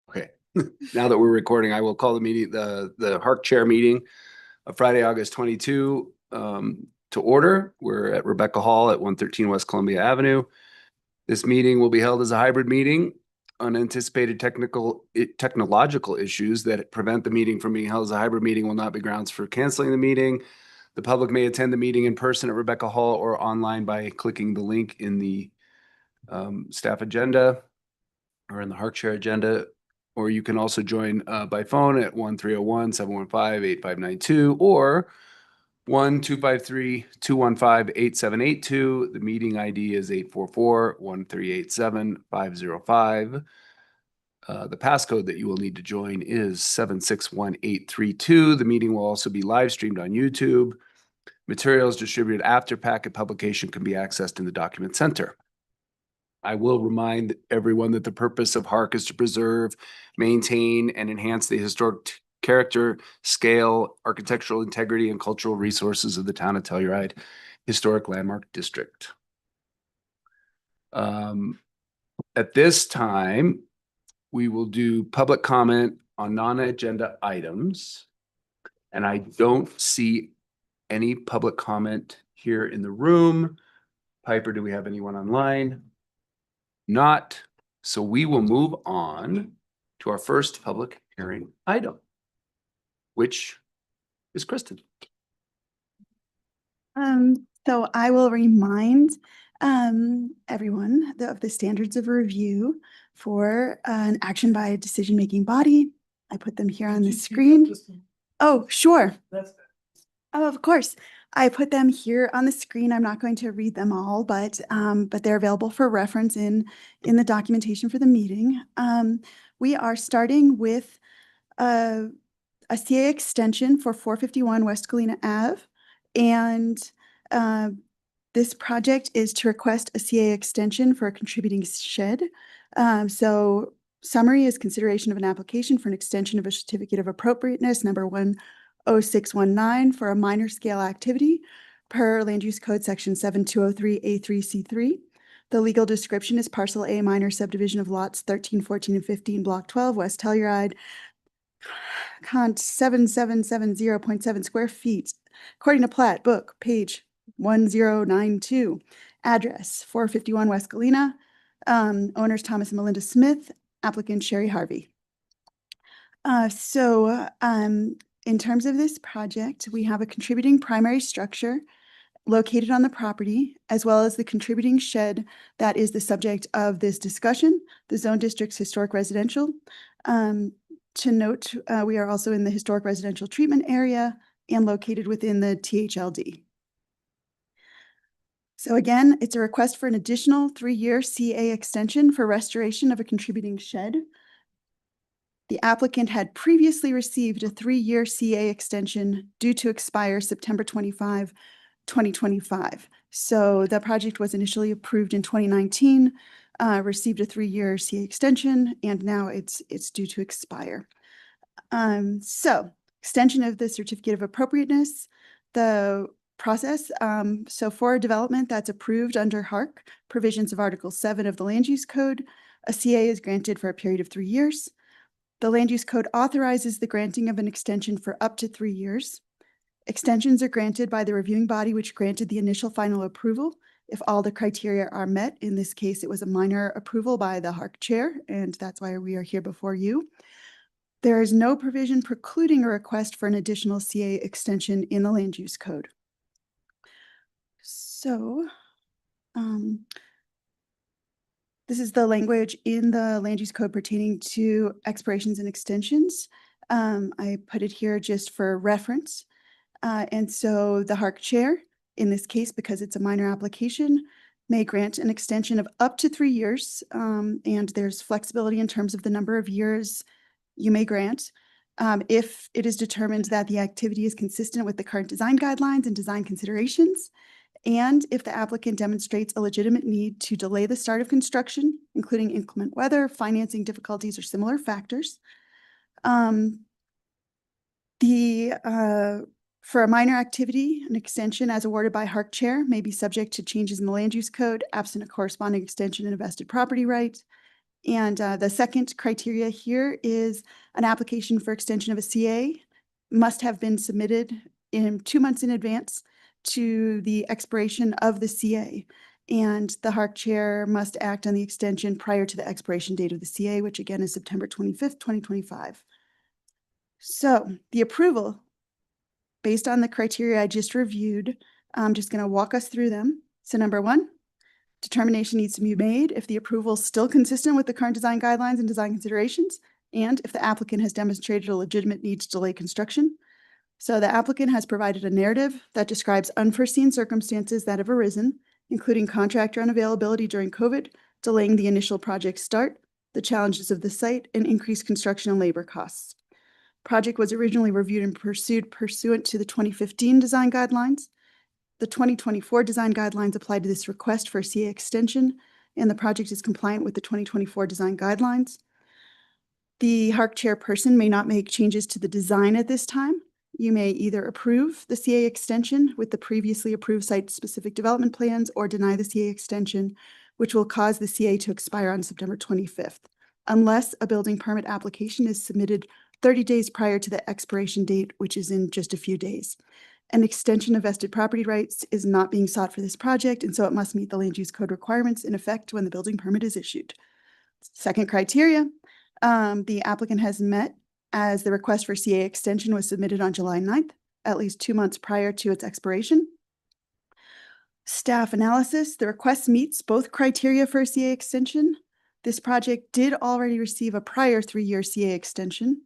Okay, now that we're recording, I will call the meeting, the HARC chair meeting of Friday, August 22, to order. We're at Rebecca Hall at 113 West Columbia Avenue. This meeting will be held as a hybrid meeting. Unanticipated technological issues that prevent the meeting from being held as a hybrid meeting will not be grounds for canceling the meeting. The public may attend the meeting in person at Rebecca Hall or online by clicking the link in the staff agenda or in the HARC chair agenda. Or you can also join by phone at 1-301-715-8592 or 1-253-215-8782. The meeting ID is 844-1387-505. The passcode that you will need to join is 761-832. The meeting will also be live streamed on YouTube. Materials distributed after packet publication can be accessed in the document center. I will remind everyone that the purpose of HARC is to preserve, maintain, and enhance the historic character, scale, architectural integrity, and cultural resources of the town of Telluride Historic Landmark District. At this time, we will do public comment on non-agenda items. And I don't see any public comment here in the room. Piper, do we have anyone online? Not. So we will move on to our first public hearing item, which is Kristen. So I will remind everyone of the standards of review for an action by a decision-making body. I put them here on the screen. Oh, sure. Oh, of course. I put them here on the screen. I'm not going to read them all, but they're available for reference in the documentation for the meeting. We are starting with a CA extension for 451 West Galena Ave. And this project is to request a CA extension for a contributing shed. So summary is consideration of an application for an extension of a certificate of appropriateness number 10619 for a minor scale activity per Land Use Code section 7203A3C3. The legal description is parcel A minor subdivision of lots 13, 14, and 15, block 12, West Telluride, cont 7770.7 square feet, according to plat book, page 1092, address 451 West Galena, owners Thomas and Melinda Smith, applicant Sherry Harvey. In terms of this project, we have a contributing primary structure located on the property, as well as the contributing shed that is the subject of this discussion, the zone district's historic residential. To note, we are also in the historic residential treatment area and located within the THLD. So again, it's a request for an additional 3-year CA extension for restoration of a contributing shed. The applicant had previously received a 3-year CA extension due to expire September 25, 2025. So the project was initially approved in 2019, received a 3-year CA extension, and now it's due to expire. So extension of the certificate of appropriateness, the process. So for a development that's approved under HARC, provisions of Article 7 of the Land Use Code, a CA is granted for a period of 3 years. The Land Use Code authorizes the granting of an extension for up to 3 years. Extensions are granted by the reviewing body which granted the initial final approval if all the criteria are met. In this case, it was a minor approval by the HARC chair, and that's why we are here before you. There is no provision precluding a request for an additional CA extension in the Land Use Code. So, this is the language in the Land Use Code pertaining to expirations and extensions. I put it here just for reference. And so the HARC chair, in this case, because it's a minor application, may grant an extension of up to 3 years. And there's flexibility in terms of the number of years you may grant. If it is determined that the activity is consistent with the current design guidelines and design considerations, and if the applicant demonstrates a legitimate need to delay the start of construction, including inclement weather, financing difficulties, or similar factors. For a minor activity, an extension as awarded by HARC chair may be subject to changes in the Land Use Code, absent a corresponding extension in a vested property right. And the second criteria here is an application for extension of a CA must have been submitted in 2 months in advance to the expiration of the CA. And the HARC chair must act on the extension prior to the expiration date of the CA, which again is September 25th, 2025. So the approval, based on the criteria I just reviewed, I'm just going to walk us through them. So number one, determination needs to be made if the approval is still consistent with the current design guidelines and design considerations, and if the applicant has demonstrated a legitimate need to delay construction. So the applicant has provided a narrative that describes unforeseen circumstances that have arisen, including contractor unavailability during COVID, delaying the initial project start, the challenges of the site, and increased construction and labor costs. Project was originally reviewed and pursued pursuant to the 2015 design guidelines. The 2024 design guidelines apply to this request for a CA extension, and the project is compliant with the 2024 design guidelines. The HARC chairperson may not make changes to the design at this time. You may either approve the CA extension with the previously approved site-specific development plans or deny the CA extension, which will cause the CA to expire on September 25th, unless a building permit application is submitted 30 days prior to the expiration date, which is in just a few days. An extension of vested property rights is not being sought for this project, and so it must meet the land use code requirements in effect when the building permit is issued. Second criteria, the applicant has met as the request for CA extension was submitted on July 9th, at least 2 months prior to its expiration. Staff analysis, the request meets both criteria for a CA extension. This project did already receive a prior 3-year CA extension.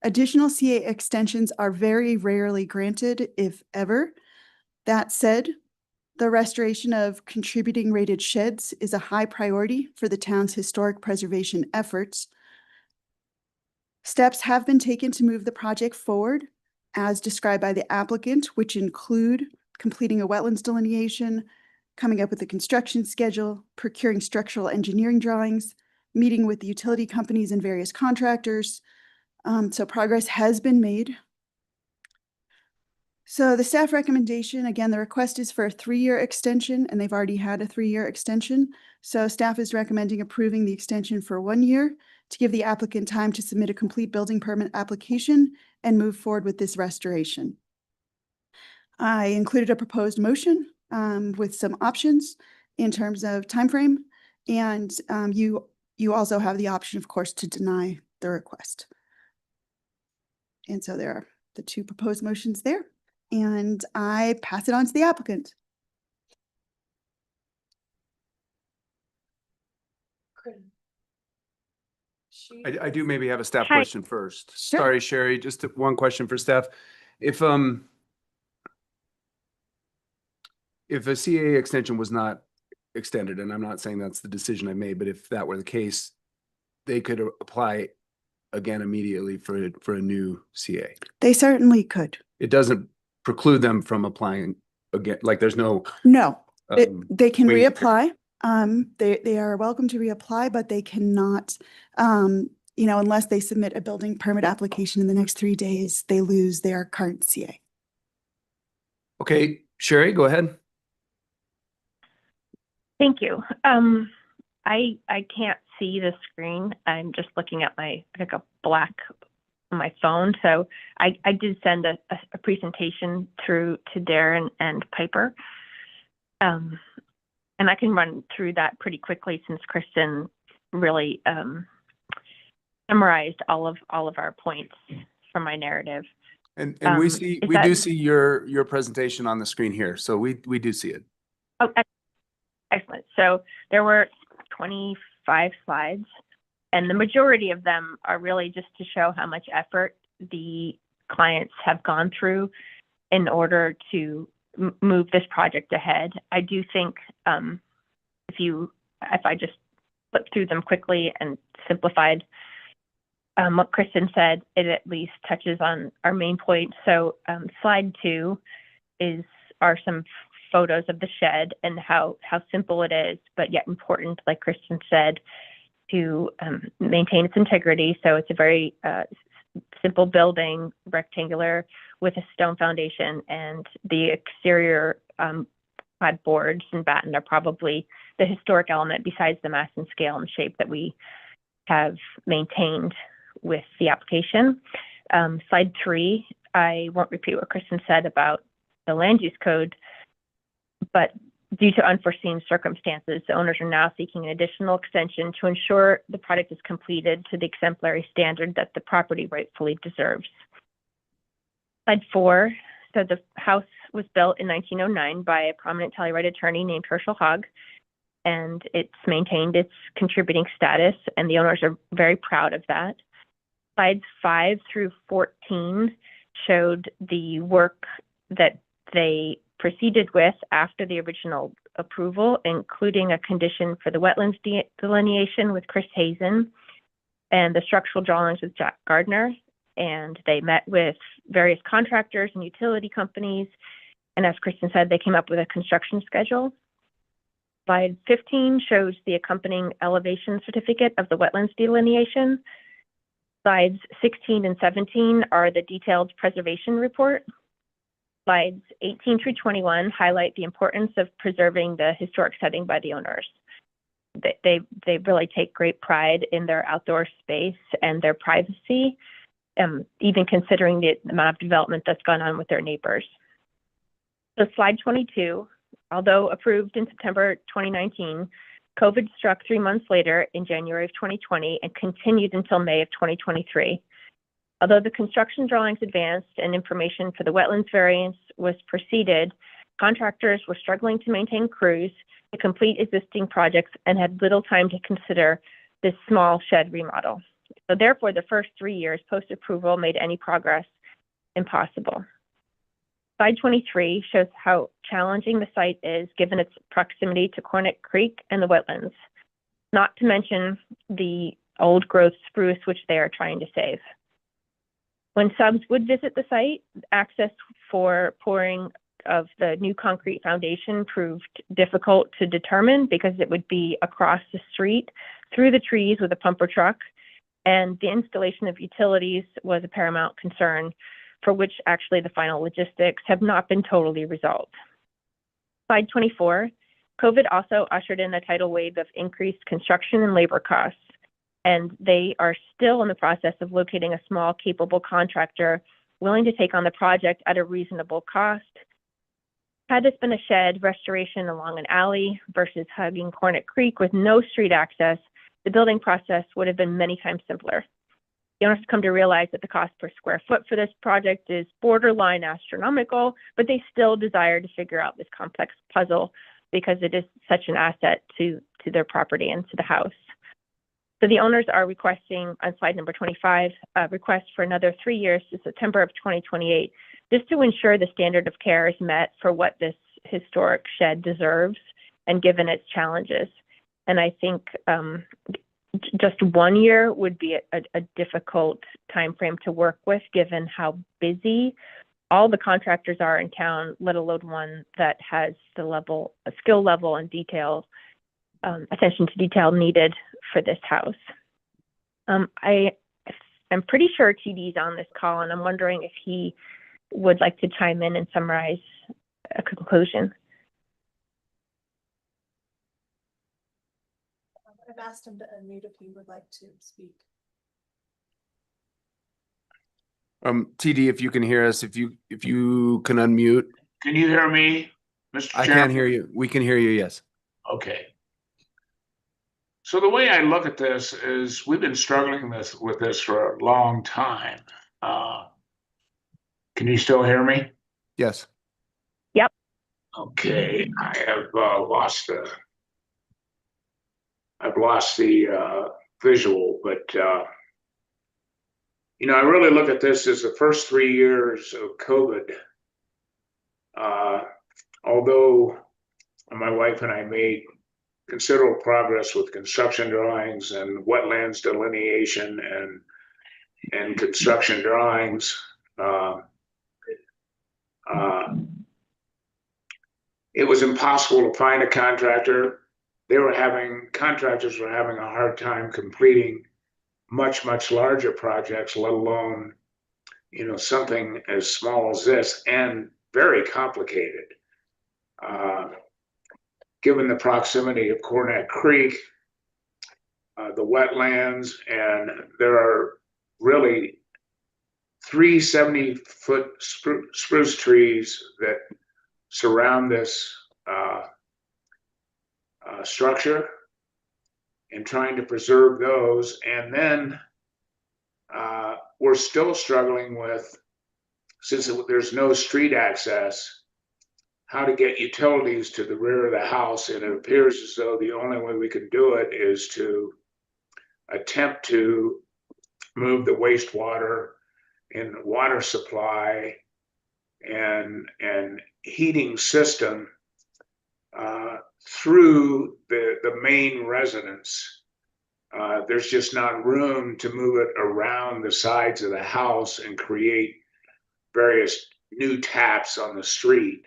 Additional CA extensions are very rarely granted, if ever. That said, the restoration of contributing rated sheds is a high priority for the town's historic preservation efforts. Steps have been taken to move the project forward, as described by the applicant, which include completing a wetlands delineation, coming up with a construction schedule, procuring structural engineering drawings, meeting with the utility companies and various contractors. So progress has been made. So the staff recommendation, again, the request is for a 3-year extension, and they've already had a 3-year extension. So staff is recommending approving the extension for 1 year to give the applicant time to submit a complete building permit application and move forward with this restoration. I included a proposed motion with some options in terms of timeframe, and you also have the option, of course, to deny the request. And so there are the 2 proposed motions there, and I pass it on to the applicant. I do maybe have a staff Hi. question first. Sure. Sorry, Sherry, just one question for staff. If a CA extension was not extended, and I'm not saying that's the decision I made, but if that were the case, they could apply again immediately for a new CA. They certainly could. It doesn't preclude them from applying again. Like there's no. No, they can waiting reapply. They are welcome to reapply, but they cannot, unless they submit a building permit application in the next 3 days, they lose their current CA. Okay, Sherry, go ahead. Thank you. I can't see the screen. I'm just looking at I think a black on my phone. So I did send a presentation through to Darren and Piper. And I can run through that pretty quickly since Kristen really summarized all of our points from my narrative. And we do see your presentation on the screen here. So we do see it. Oh, excellent. So there were 25 slides, and the majority of them are really just to show how much effort the clients have gone through in order to move this project ahead. I do think if I just flip through them quickly and simplified what Kristen said, it at least touches on our main points. So slide 2 are some photos of the shed and how simple it is, but yet important, like Kristen said, to maintain its integrity. So it's a very simple building, rectangular, with a stone foundation, and the exterior boards and batten are probably the historic element besides the mass and scale and shape that we have maintained with the application. Slide 3, I won't repeat what Kristen said about the land use code, but due to unforeseen circumstances, the owners are now seeking an additional extension to ensure the project is completed to the exemplary standard that the property rightfully deserves. Slide 4, so the house was built in 1909 by a prominent Telluride attorney named Herschel Hogg, and it's maintained its contributing status, and the owners are very proud of that. Slides 5 through 14 showed the work that they proceeded with after the original approval, including a condition for the wetlands delineation with Chris Hazen and the structural drawings with Jack Gardner. And they met with various contractors and utility companies. And as Kristen said, they came up with a construction schedule. Slide 15 shows the accompanying elevation certificate of the wetlands delineation. Slides 16 and 17 are the detailed preservation report. Slides 18 through 21 highlight the importance of preserving the historic setting by the owners. They really take great pride in their outdoor space and their privacy, even considering the amount of development that's gone on with their neighbors. So slide 22, although approved in September 2019, COVID struck 3 months later in January of 2020 and continued until May of 2023. Although the construction drawings advanced and information for the wetlands variance was proceeded, contractors were struggling to maintain crews to complete existing projects and had little time to consider this small shed remodel. So therefore, the first 3 years post-approval made any progress impossible. Slide 23 shows how challenging the site is given its proximity to Cornet Creek and the wetlands, not to mention the old growth spruce which they are trying to save. When subs would visit the site, access for pouring of the new concrete foundation proved difficult to determine because it would be across the street through the trees with a pumper truck, and the installation of utilities was a paramount concern, for which actually the final logistics have not been totally resolved. Slide 24, COVID also ushered in a tidal wave of increased construction and labor costs, and they are still in the process of locating a small, capable contractor willing to take on the project at a reasonable cost. Had this been a shed restoration along an alley versus hugging Cornet Creek with no street access, the building process would have been many times simpler. The owners have come to realize that the cost per square foot for this project is borderline astronomical, but they still desire to figure out this complex puzzle because it is such an asset to their property and to the house. So the owners are requesting, on slide number 25, a request for another 3 years to September of 2028, just to ensure the standard of care is met for what this historic shed deserves and given its challenges. And I think just 1 year would be a difficult timeframe to work with, given how busy all the contractors are in town, let alone one that has the skill level and detail, attention to detail needed for this house. I'm pretty sure TD's on this call, and I'm wondering if he would like to chime in and summarize a conclusion. I've asked him to unmute if he would like to speak. TD, if you can hear us, if you can unmute. Can you hear me, Mr. I Chairman? can hear you. We can hear you, yes. Okay. So the way I look at this is we've been struggling with this for a long time. Can you still hear me? Yes. Yep. Okay, I have lost the visual, but I really look at this as the first 3 years of COVID. Although my wife and I made considerable progress with construction drawings and wetlands delineation and construction drawings. It was impossible to find a contractor. Contractors were having a hard time completing much larger projects, let alone, something as small as this, and very complicated. Given the proximity of Cornet Creek, the wetlands, and there are really 3 70-foot spruce trees that surround this structure, and trying to preserve those. And then we're still struggling with, since there's no street access, how to get utilities to the rear of the house. And it appears as though the only way we can do it is to attempt to move the wastewater and water supply and heating system through the main residence. There's just not room to move it around the sides of the house and create various new taps on the street.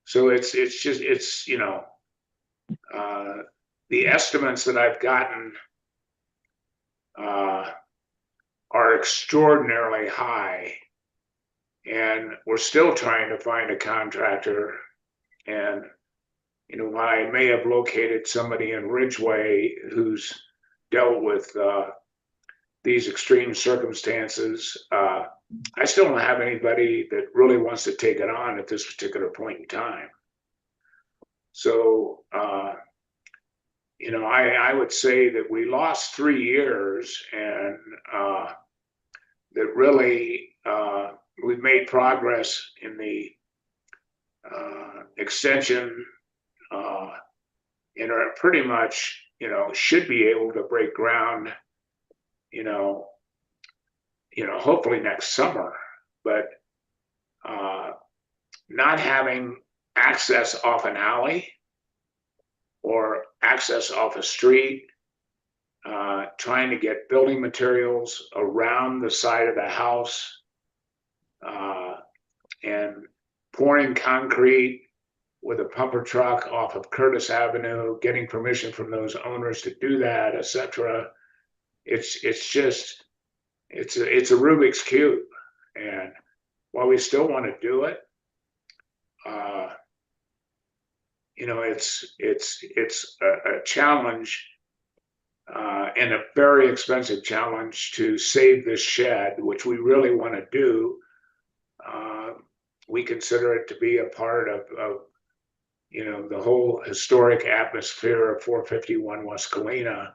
So it's just, you know, the estimates that I've gotten are extraordinarily high, and we're still trying to find a contractor. And, you know, while I may have located somebody in Ridgeway who's dealt with these extreme circumstances, I still don't have anybody that really wants to take it on at this particular point in time. So, you know, I would say that we lost 3 years, and that really we've made progress in the extension, and are pretty much, you know, should be able to break ground, you know, hopefully next summer. But not having access off an alley or access off a street, trying to get building materials around the side of the house, and pouring concrete with a pumper truck off of Curtis Avenue, getting permission from those owners to do that, etc. It's just, it's a Rubik's Cube. And while we still want to do it, you know, it's a challenge, and a very expensive challenge to save this shed, which we really want to do. We consider it to be a part of you know, the whole historic atmosphere of 451 West Galena.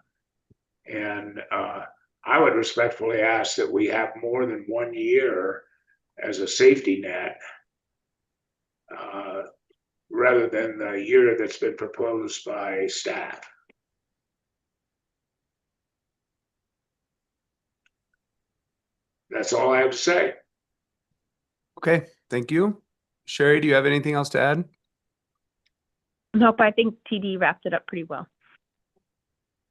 And I would respectfully ask that we have more than 1 year as a safety net, rather than the year that's been proposed by staff. That's all I have to say. Okay, thank you. Sherry, do you have anything else to add? Nope, I think TD wrapped it up pretty well.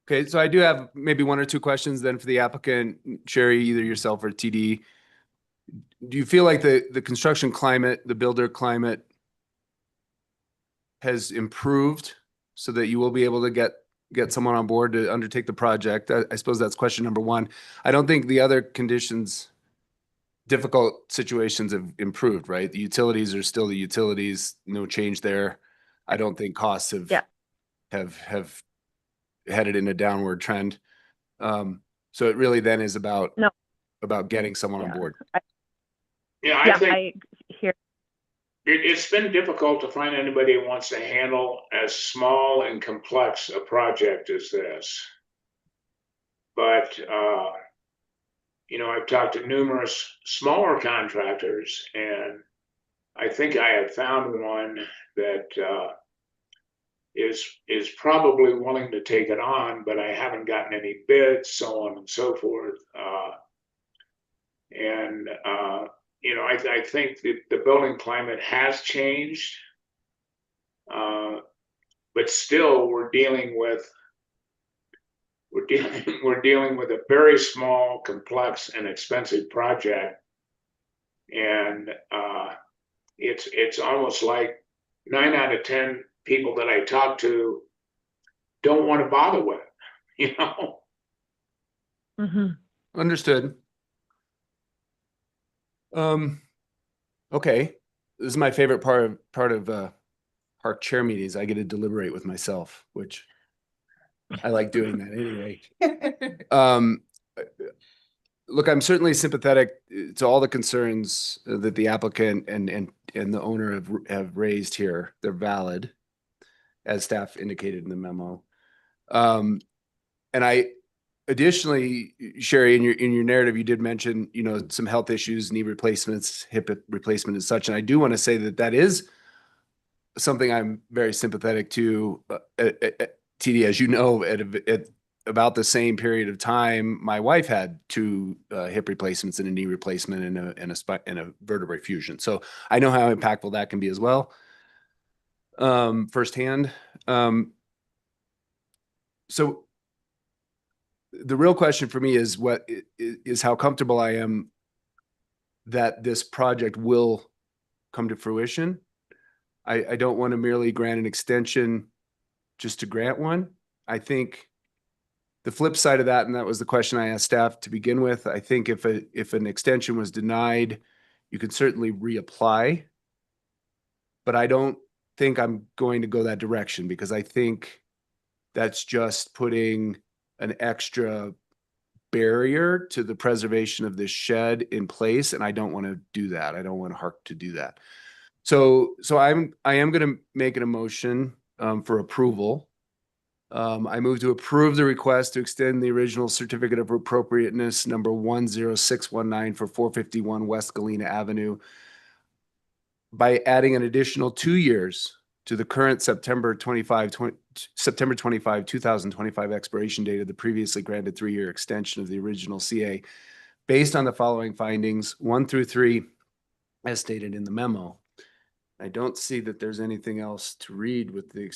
Okay, so I do have maybe 1 or 2 questions then for the applicant. Sherry, either yourself or TD. Do you feel like the construction climate, the builder climate has improved so that you will be able to get someone on board to undertake the project? I suppose that's question number 1. I don't think the other conditions, difficult situations have improved, right? The utilities are still the utilities, no change there. I don't think costs have headed in a downward trend. So it really then is about getting someone on board. I think I hear. it's been difficult to find anybody who wants to handle as small and complex a project as this. But you know, I've talked to numerous smaller contractors, and I think I have found one that is probably willing to take it on, but I haven't gotten any bids, so on and so forth. You know, I think the building climate has changed, but still we're dealing with a very small, complex, and expensive project. And it's almost like 9 out of 10 people that I talk to don't want to bother with it, you know? Mm-hmm. Understood. Okay. This is my favorite part of HARC chair meetings. I get to deliberate with myself, which I like doing that anyway. Look, I'm certainly sympathetic to all the concerns that the applicant and the owner have raised here. They're valid, as staff indicated in the memo. And I additionally, Sherry, in your narrative, you did mention, you know, some health issues, knee replacements, hip replacement and such. And I do want to say that that is something I'm very sympathetic to. TD, as you know, at about the same period of time, my wife had two hip replacements and a knee replacement and a vertebrae fusion. So I know how impactful that can be as well, firsthand. So the real question for me is how comfortable I am that this project will come to fruition. I don't want to merely grant an extension just to grant one. I think the flip side of that, and that was the question I asked staff to begin with, I think if an extension was denied, you could certainly reapply. But I don't think I'm going to go that direction, because I think that's just putting an extra barrier to the preservation of this shed in place, and I don't want to do that. I don't want HARC to do that. So I am going to make an motion for approval. I move to approve the request to extend the original certificate of appropriateness number 10619 for 451 West Galena Avenue by adding an additional 2 years to the current September 25, 2025 expiration date of the previously granted 3-year extension of the original CA, based on the following findings, 1 through 3, as stated in the memo. I don't see that there's anything else to read with the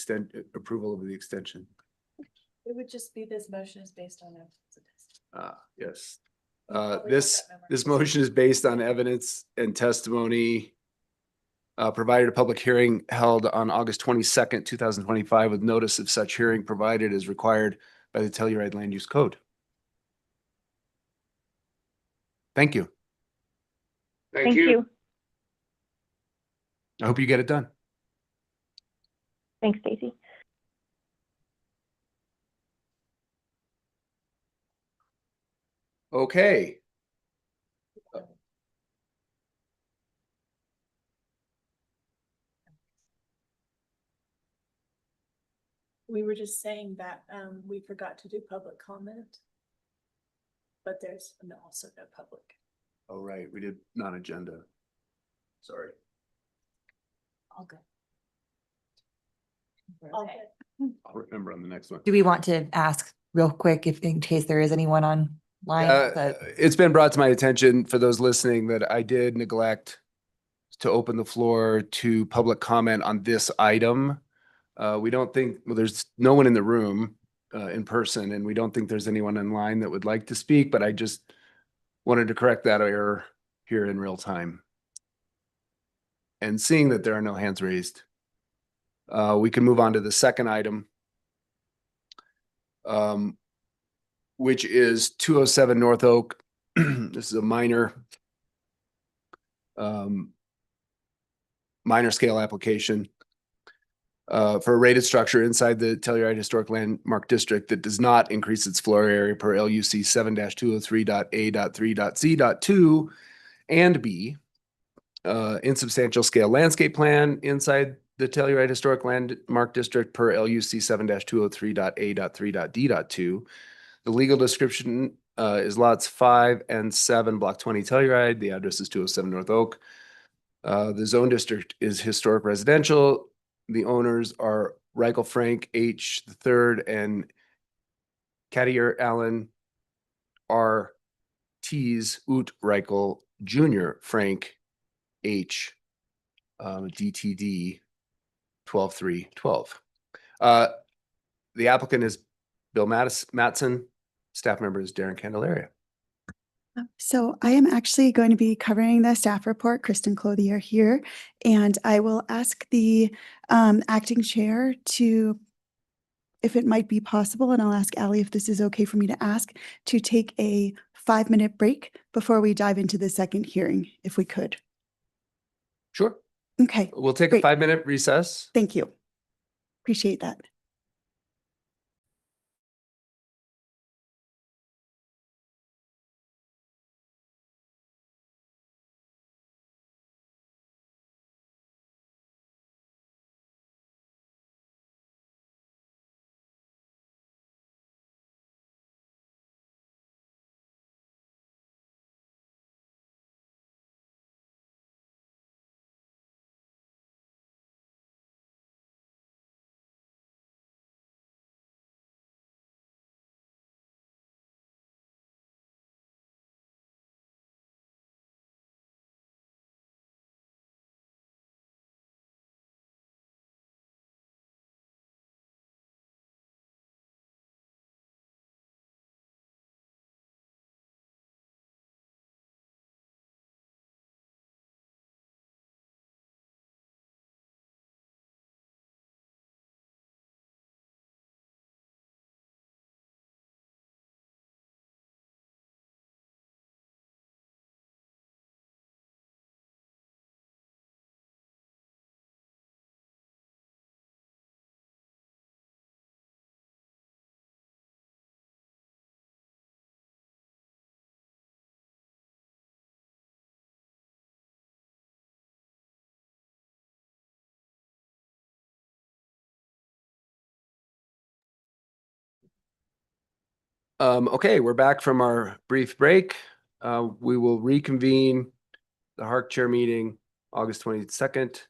approval of the extension. It would just be this motion is based on evidence. Yes. Probably This have that memorized. motion is based on evidence and testimony provided a public hearing held on August 22nd, 2025, with notice of such hearing provided as required by the Telluride Land Use Code. Thank you. Thank you. I hope you get it done. Thanks, Stacy. Okay. We were just saying that we forgot to do public comment. But there's also no public. Oh, right. We did non-agenda. Sorry. All good. All Okay. good. I'll remember on the next one. Do we want to ask real quick if in case there is anyone online? It's been brought to my attention for those listening that I did neglect to open the floor to public comment on this item. We don't think, well, there's no one in the room in person, and we don't think there's anyone online that would like to speak, but I just wanted to correct that error here in real time. And seeing that there are no hands raised, we can move on to the second item, which is 207 North Oak. This is a minor scale application for a rated structure inside the Telluride Historic Landmark District that does not increase its floor area per LUC 7-203.A.3.C.2 and B. Insubstantial scale landscape plan inside the Telluride Historic Landmark District per LUC 7-203.A.3.D.2. The legal description is lots 5 and 7, block 20 Telluride. The address is 207 North Oak. The zone district is historic residential. The owners are Reichel Frank H. III and Cattier Allen R. Tees Ut Reichel Jr. Frank H. DTD 12312. The applicant is Bill Matson. Staff member is Darren Candelaria. So I am actually going to be covering the staff report, Kristen Clothier here, and I will ask the acting chair to, if it might be possible, and I'll ask Allie if this is okay for me to ask, to take a 5-minute break before we dive into the second hearing, if we could. Sure. Okay, We'll take Great. a 5-minute recess. thank you. Appreciate that. Okay, we're back from our brief break. We will reconvene the HARC chair meeting August 22nd.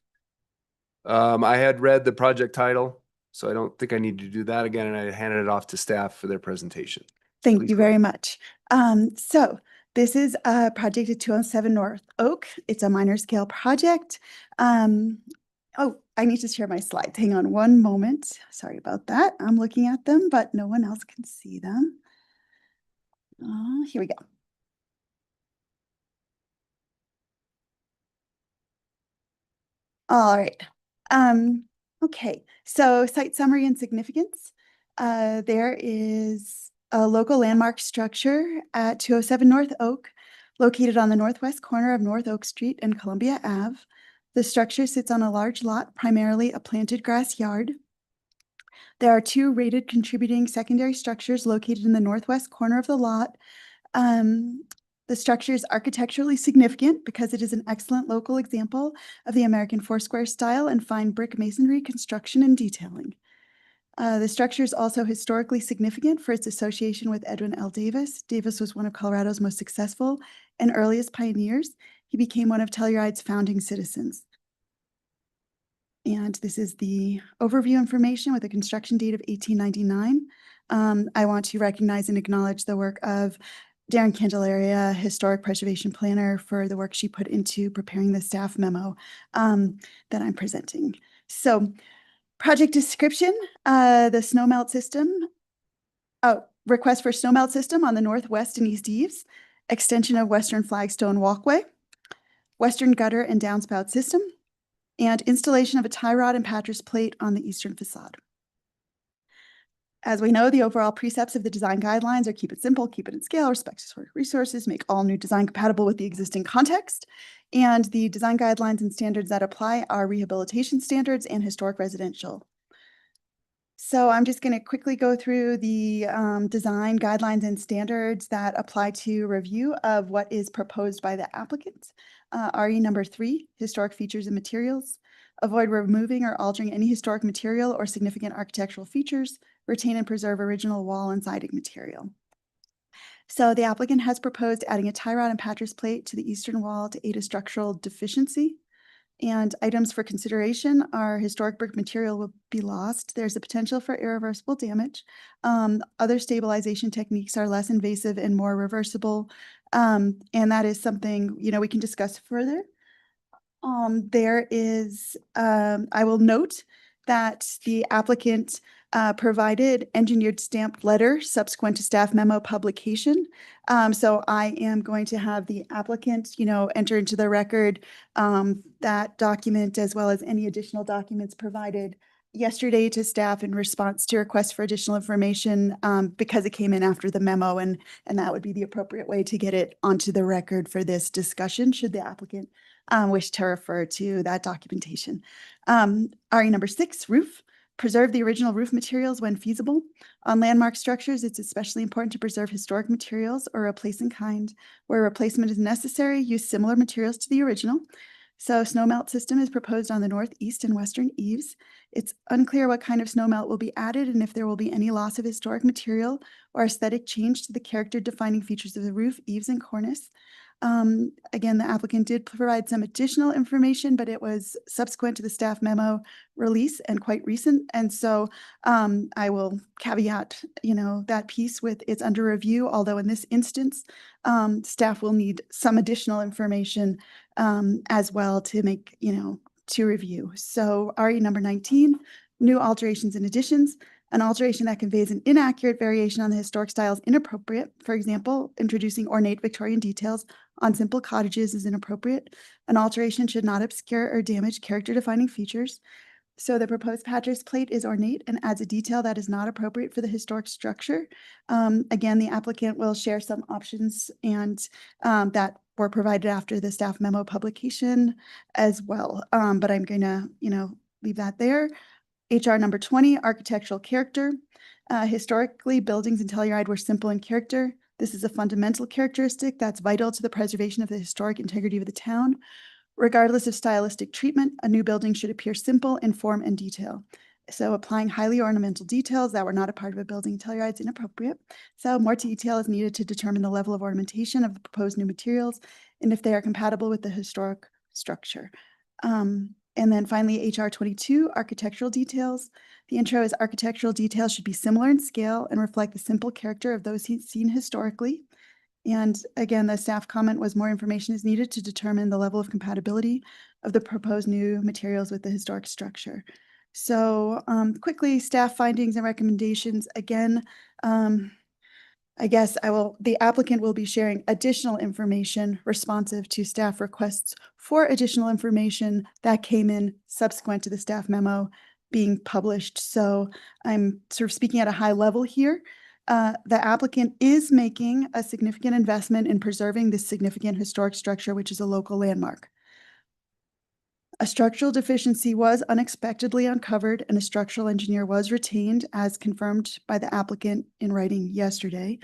I had read the project title, so I don't think I need to do that again, and I handed it off to staff for their presentation. Thank Please you go very ahead. much. So this is a project at 207 North Oak. It's a minor scale project. Oh, I need to share my slides. Hang on one moment. Sorry about that. I'm looking at them, but no one else can see them. Here we go. All right. Okay, so site summary and significance. There is a local landmark structure at 207 North Oak, located on the northwest corner of North Oak Street and Columbia Ave. The structure sits on a large lot, primarily a planted grass yard. There are two rated contributing secondary structures located in the northwest corner of the lot. The structure is architecturally significant because it is an excellent local example of the American Foursquare style and fine brick masonry construction and detailing. The structure is also historically significant for its association with Edwin L. Davis. Davis was one of Colorado's most successful and earliest pioneers. He became one of Telluride's founding citizens. And this is the overview information with a construction date of 1899. I want to recognize and acknowledge the work of Darren Candelaria, Historic Preservation Planner, for the work she put into preparing the staff memo that I'm presenting. So, project description, the snowmelt system. Oh, request for snowmelt system on the northwest and east eaves, extension of western flagstone walkway, western gutter and downspout system, and installation of a tie rod and pattress plate on the eastern facade. As we know, the overall precepts of the design guidelines are keep it simple, keep it in scale, respect historic resources, make all new design compatible with the existing context. And the design guidelines and standards that apply are rehabilitation standards and historic residential. So I'm just going to quickly go through the design guidelines and standards that apply to review of what is proposed by the applicant. RE number 3, historic features and materials. Avoid removing or altering any historic material or significant architectural features. Retain and preserve original wall and siding material. So the applicant has proposed adding a tie rod and pattress plate to the eastern wall to aid a structural deficiency. And items for consideration are historic brick material will be lost. There's a potential for irreversible damage. Other stabilization techniques are less invasive and more reversible. And that is something, we can discuss further. I will note that the applicant provided engineered stamped letter subsequent to staff memo publication. So I am going to have the applicant, enter into the record that document as well as any additional documents provided yesterday to staff in response to requests for additional information because it came in after the memo, and that would be the appropriate way to get it onto the record for this discussion should the applicant wish to refer to that documentation. RE number 6, roof. Preserve the original roof materials when feasible. On landmark structures, it's especially important to preserve historic materials or replace in kind. Where replacement is necessary, use similar materials to the original. So snowmelt system is proposed on the northeast and western eaves. It's unclear what kind of snowmelt will be added and if there will be any loss of historic material or aesthetic change to the character defining features of the roof, eaves, and cornice. Again, the applicant did provide some additional information, but it was subsequent to the staff memo release and quite recent. And so I will caveat, that piece with it's under review, although in this instance, staff will need some additional information as well to make, to review. So RE number 19, new alterations and additions. An alteration that conveys an inaccurate variation on the historic style is inappropriate. For example, introducing ornate Victorian details on simple cottages is inappropriate. An alteration should not obscure or damage character-defining features. So the proposed pattress plate is ornate and adds a detail that is not appropriate for the historic structure. Again, the applicant will share some options and that were provided after the staff memo publication as well. But I'm going to, leave that there. HR number 20, architectural character. Historically, buildings in Telluride were simple in character. This is a fundamental characteristic that's vital to the preservation of the historic integrity of the town. Regardless of stylistic treatment, a new building should appear simple in form and detail. So applying highly ornamental details that were not a part of a building Telluride is inappropriate. So more detail is needed to determine the level of ornamentation of the proposed new materials and if they are compatible with the historic structure. And then finally, HR 22, architectural details. The intro is architectural details should be similar in scale and reflect the simple character of those seen historically. And again, the staff comment was more information is needed to determine the level of compatibility of the proposed new materials with the historic structure. So quickly, staff findings and recommendations. Again, I guess the applicant will be sharing additional information responsive to staff requests for additional information that came in subsequent to the staff memo being published. So I'm sort of speaking at a high level here. The applicant is making a significant investment in preserving this significant historic structure, which is a local landmark. A structural deficiency was unexpectedly uncovered and a structural engineer was retained as confirmed by the applicant in writing yesterday.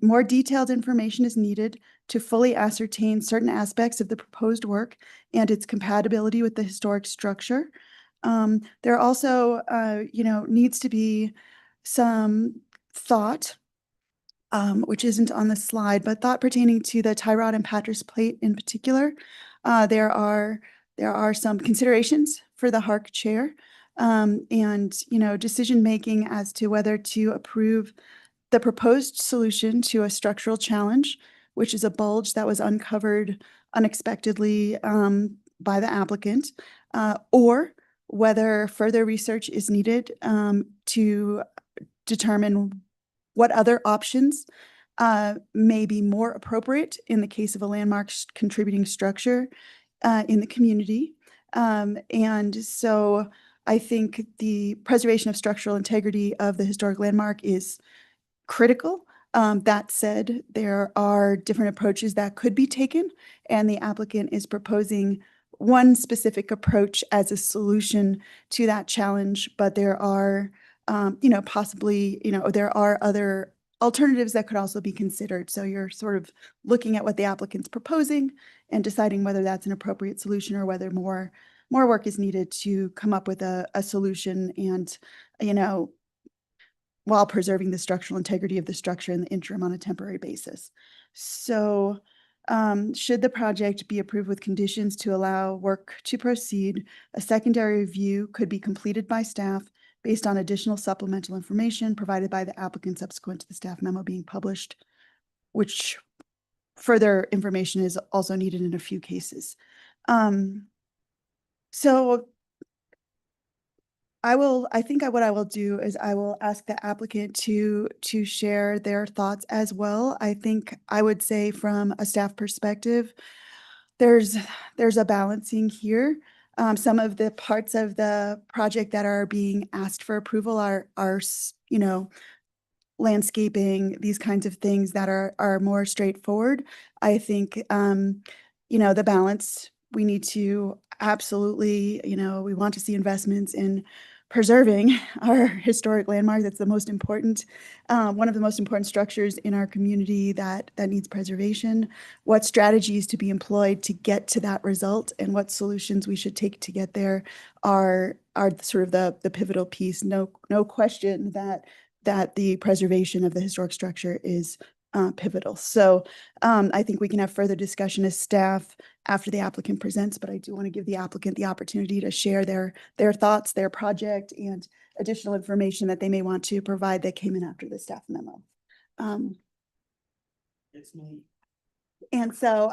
More detailed information is needed to fully ascertain certain aspects of the proposed work and its compatibility with the historic structure. There also, needs to be some thought, which isn't on the slide, but thought pertaining to the tie rod and pattress plate in particular. There are some considerations for the HARC chair, and, decision-making as to whether to approve the proposed solution to a structural challenge, which is a bulge that was uncovered unexpectedly by the applicant, or whether further research is needed to determine what other options may be more appropriate in the case of a landmark contributing structure in the community. And so I think the preservation of structural integrity of the historic landmark is critical. That said, there are different approaches that could be taken, and the applicant is proposing one specific approach as a solution to that challenge, but there are, possibly, there are other alternatives that could also be considered. So you're sort of looking at what the applicant's proposing and deciding whether that's an appropriate solution or whether more work is needed to come up with a solution and, while preserving the structural integrity of the structure in the interim on a temporary basis. So should the project be approved with conditions to allow work to proceed, a secondary review could be completed by staff based on additional supplemental information provided by the applicant subsequent to the staff memo being published, which further information is also needed in a few cases. So I think what I will do is I will ask the applicant to share their thoughts as well. I think I would say from a staff perspective, there's a balancing here. Some of the parts of the project that are being asked for approval are landscaping, these kinds of things that are more straightforward. I think the balance, we need to absolutely, we want to see investments in preserving our historic landmark. That's the most important, one of the most important structures in our community that needs preservation. What strategies to be employed to get to that result and what solutions we should take to get there are sort of the pivotal piece. No question that the preservation of the historic structure is pivotal. So I think we can have further discussion as staff after the applicant presents, but I do want to give the applicant the opportunity to share their thoughts, their project, and additional information that they may want to provide that came in after the staff memo. It's me. And so,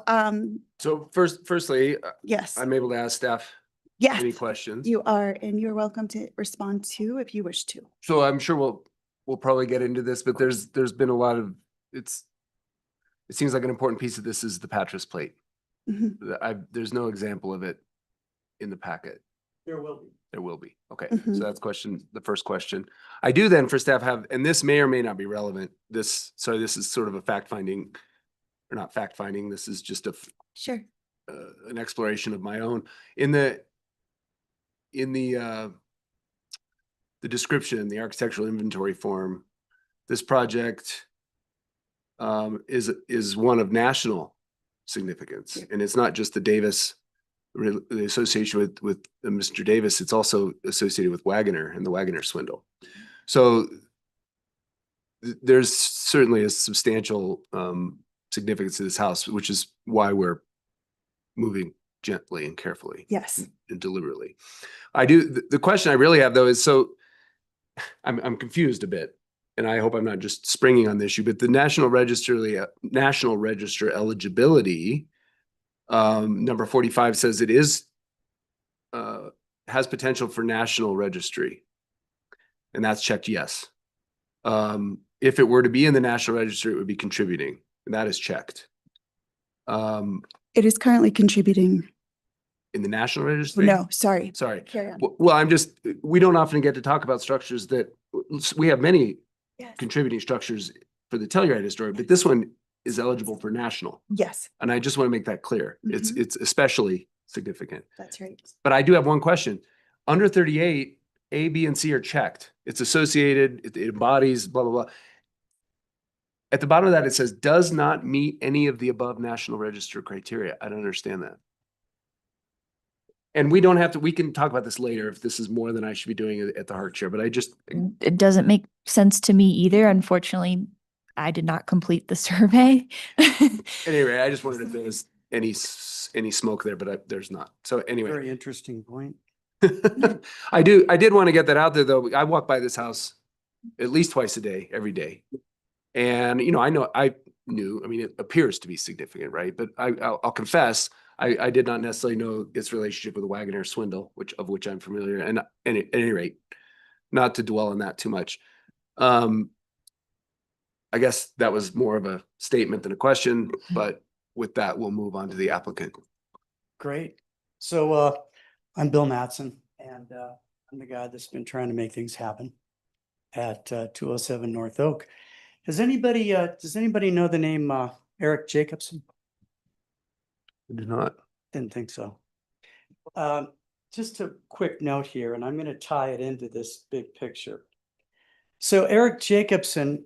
So firstly, yes, I'm able to ask staff yes, any questions. you are, and you're welcome to respond to if you wish to. So I'm sure we'll probably get into this, but there's been a lot of, it seems like an important piece of this is the pattress plate. Mhm. There's no example of it in the packet. There will be. There will be. Okay, Mhm. so that's the first question. I do then for staff have, and this may or may not be relevant. This is sort of a fact finding, or not fact finding. This is just Sure. an exploration of my own. In the description, the architectural inventory form, this project is one of national significance, Yeah. and it's not just the Davis the association with Mr. Davis, it's also associated with Wagoner and the Wagoner swindle. So there's certainly a substantial significance to this house, which is why we're moving gently and carefully Yes. and deliberately. The question I really have though is, so I'm confused a bit, and I hope I'm not just springing on the issue, but the National Register eligibility, number 45 says it is, has potential for national registry. And that's checked yes. If it were to be in the National Register, it would be contributing, and that is checked. It is currently contributing. In the National Registry? No, sorry. Sorry. Carry on. Well, we don't often get to talk about structures that, we have many Yes. contributing structures for the Telluride historic, but this one is eligible for national. Yes, And I just want to make that clear. It's especially significant. that's right. But I do have one question. Under 38, A, B, and C are checked. It's associated, it embodies, blah, blah, blah. At the bottom of that, it says, does not meet any of the above National Register criteria. I don't understand that. And we don't have to, we can talk about this later if this is more than I should be doing at the HARC chair, but I just, It doesn't make sense to me either. Unfortunately, I did not complete the survey. anyway, I just wondered if there was any smoke there, but there's not. So anyway. Very interesting point. I did want to get that out there though. I walk by this house at least twice a day, every day. And, I knew, it appears to be significant, right? But I'll confess, I did not necessarily know its relationship with the Wagoner swindle, of which I'm familiar. And at any rate, not to dwell on that too much. I guess that was more of a statement than a question, but with that, we'll move on to the applicant. Great. So I'm Bill Mattson, and I'm the guy that's been trying to make things happen at 207 North Oak. Does anybody know the name Eric Jacobson? I do not. Didn't think so. Just a quick note here, and I'm going to tie it into this big picture. So Eric Jacobson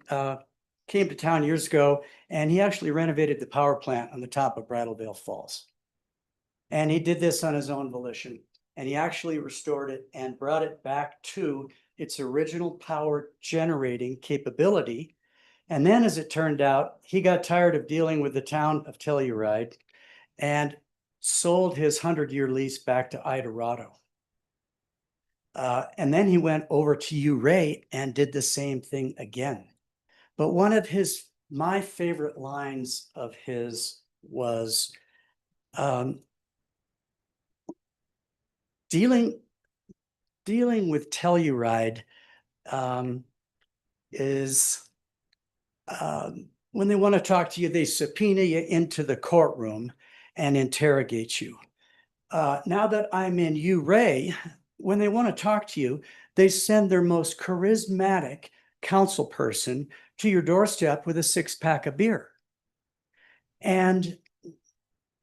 came to town years ago, and he actually renovated the power plant on the top of Brattleville Falls. And he did this on his own volition. And he actually restored it and brought it back to its original power generating capability. And then, as it turned out, he got tired of dealing with the town of Telluride and sold his 100-year lease back to Idorado. And then he went over to Uray and did the same thing again. But one of my favorite lines of his was dealing with Telluride is when they want to talk to you, they subpoena you into the courtroom and interrogate you. Now that I'm in Uray, when they want to talk to you, they send their most charismatic council person to your doorstep with a 6-pack of beer. And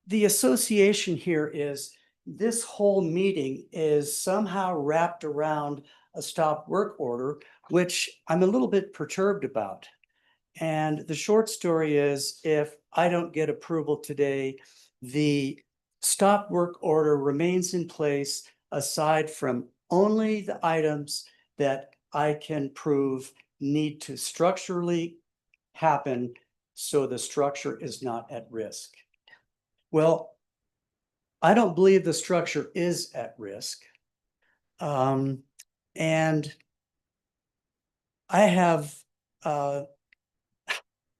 the association here is this whole meeting is somehow wrapped around a stop work order, which I'm a little bit perturbed about. And the short story is, if I don't get approval today, the stop work order remains in place aside from only the items that I can prove need to structurally happen so the structure is not at risk. Well, I don't believe the structure is at risk. And I have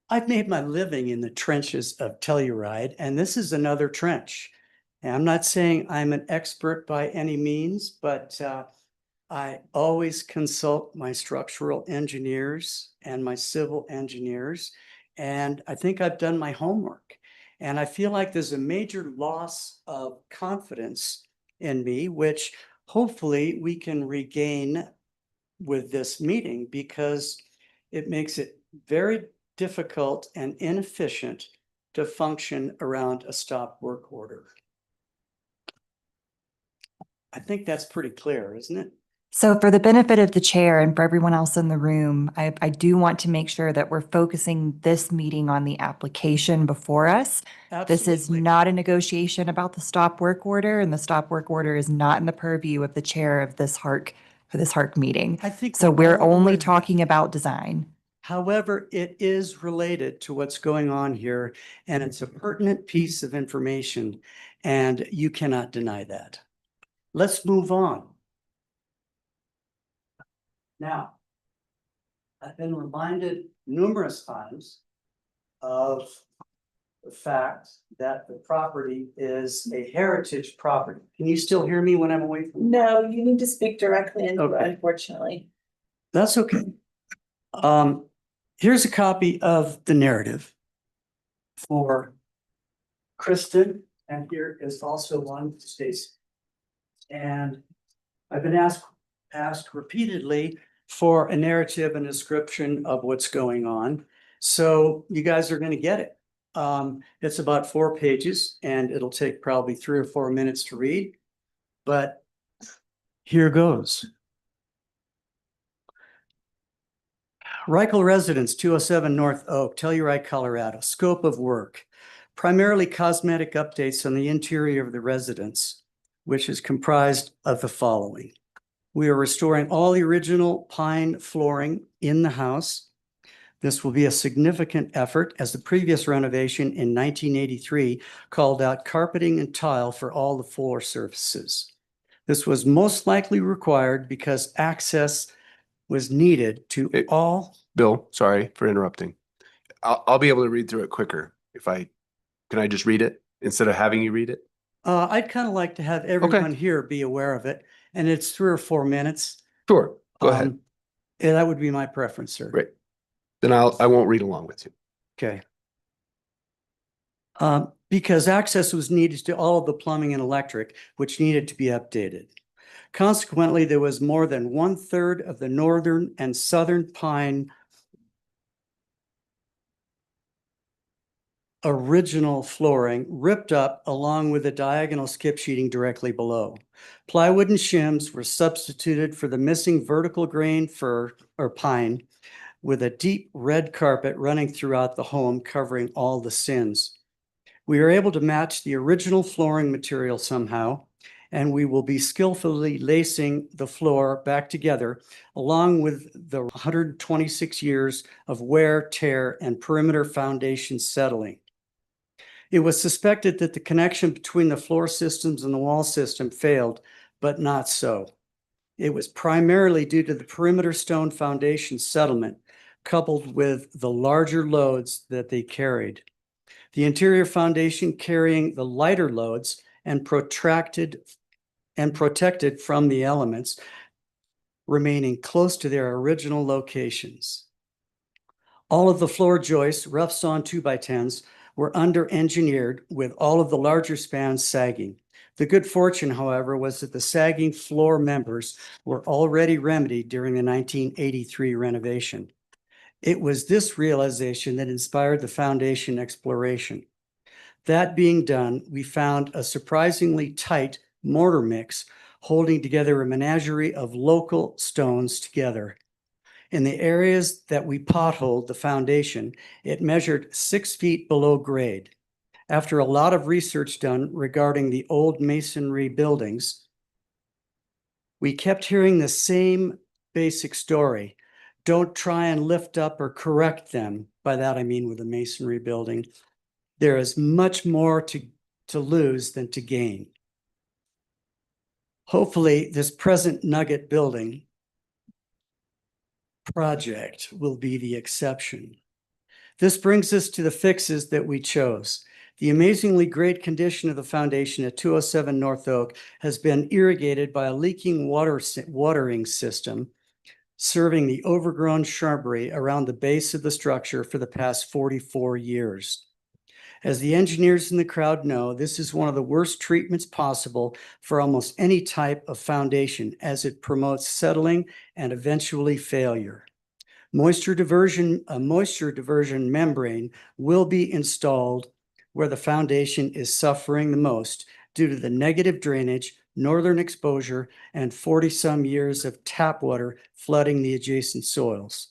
I've made my living in the trenches of Telluride, and this is another trench. And I'm not saying I'm an expert by any means, but I always consult my structural engineers and my civil engineers, and I think I've done my homework. And I feel like there's a major loss of confidence in me, which hopefully we can regain with this meeting, because it makes it very difficult and inefficient to function around a stop work order. I think that's pretty clear, isn't it? So for the benefit of the chair and for everyone else in the room, I do want to make sure that we're focusing this meeting on the application before us. This is Absolutely. not a negotiation about the stop work order, and the stop work order is not in the purview of the chair of this HARC for this HARC meeting. I think So we're all aware only of that. talking about design. However, it is related to what's going on here, and it's a pertinent piece of information, and you cannot deny that. Let's move on. Now, I've been reminded numerous times of the fact that the property is a heritage property. Can you still hear me when I'm away from? No, you need to speak directly into it, Okay. unfortunately. That's okay. Here's a copy of the narrative for Kristen, and here is also one for Stacy. And I've been asked repeatedly for a narrative and description of what's going on. So you guys are gonna get it. It's about 4 pages and it'll take probably 3 or 4 minutes to read, but here goes. Reichel Residence, 207 North Oak, Telluride, Colorado. Scope of work, primarily cosmetic updates on the interior of the residence, which is comprised of the following. We are restoring all the original pine flooring in the house. This will be a significant effort as the previous renovation in 1983 called out carpeting and tile for all the floor surfaces. This was most likely required because access was needed to all. Bill, sorry for interrupting. I'll be able to read through it quicker can I just read it instead of having you read it? I'd kind of like to have everyone here be aware of it, and it's 3 or 4 minutes. Sure, go ahead. And that would be my preference, sir. Great. Then I won't read along with you. Okay. Because access was needed to all of the plumbing and electric, which needed to be updated. Consequently, there was more than 1/3 of the northern and southern pine original flooring ripped up along with the diagonal skip sheeting directly below. Plywood and shims were substituted for the missing vertical grain fir or pine with a deep red carpet running throughout the home covering all the sins. We are able to match the original flooring material somehow, and we will be skillfully lacing the floor back together along with the 126 years of wear, tear, and perimeter foundation settling. It was suspected that the connection between the floor systems and the wall system failed, but not so. It was primarily due to the perimeter stone foundation settlement, coupled with the larger loads that they carried. The interior foundation carrying the lighter loads and protected from the elements, remaining close to their original locations. All of the floor joists, rough sawn 2x10s, were under-engineered with all of the larger spans sagging. The good fortune, however, was that the sagging floor members were already remedied during the 1983 renovation. It was this realization that inspired the foundation exploration. That being done, we found a surprisingly tight mortar mix holding together a menagerie of local stones together. In the areas that we potholed the foundation, it measured 6 feet below grade. After a lot of research done regarding the old masonry buildings, we kept hearing the same basic story. Don't try and lift up or correct them. By that I mean with a masonry building. There is much more to lose than to gain. Hopefully, this present nugget building project will be the exception. This brings us to the fixes that we chose. The amazingly great condition of the foundation at 207 North Oak has been irrigated by a leaking watering system serving the overgrown shrubbery around the base of the structure for the past 44 years. As the engineers in the crowd know, this is one of the worst treatments possible for almost any type of foundation, as it promotes settling and eventually failure. A moisture diversion membrane will be installed where the foundation is suffering the most due to the negative drainage, northern exposure, and 40-some years of tap water flooding the adjacent soils.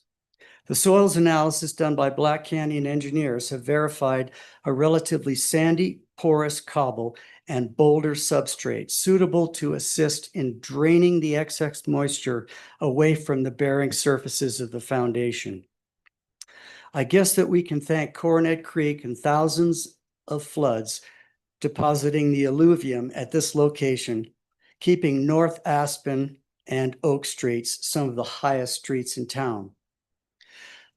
The soils analysis done by Black Canyon engineers have verified a relatively sandy, porous cobble and boulder substrate suitable to assist in draining the excess moisture away from the bearing surfaces of the foundation. I guess that we can thank Coronet Creek and thousands of floods depositing the alluvium at this location, keeping North Aspen and Oak Streets some of the highest streets in town.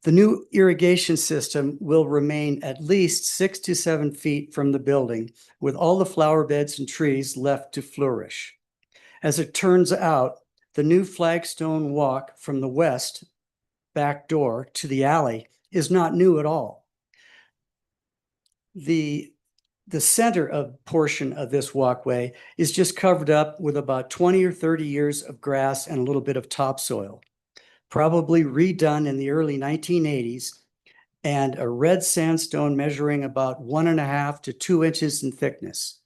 The new irrigation system will remain at least 6 to 7 feet from the building, with all the flower beds and trees left to flourish. As it turns out, the new flagstone walk from the west back door to the alley is not new at all. The center of portion of this walkway is just covered up with about 20 or 30 years of grass and a little bit of topsoil, probably redone in the early 1980s, and a red sandstone measuring about 1.5 to 2 inches in thickness.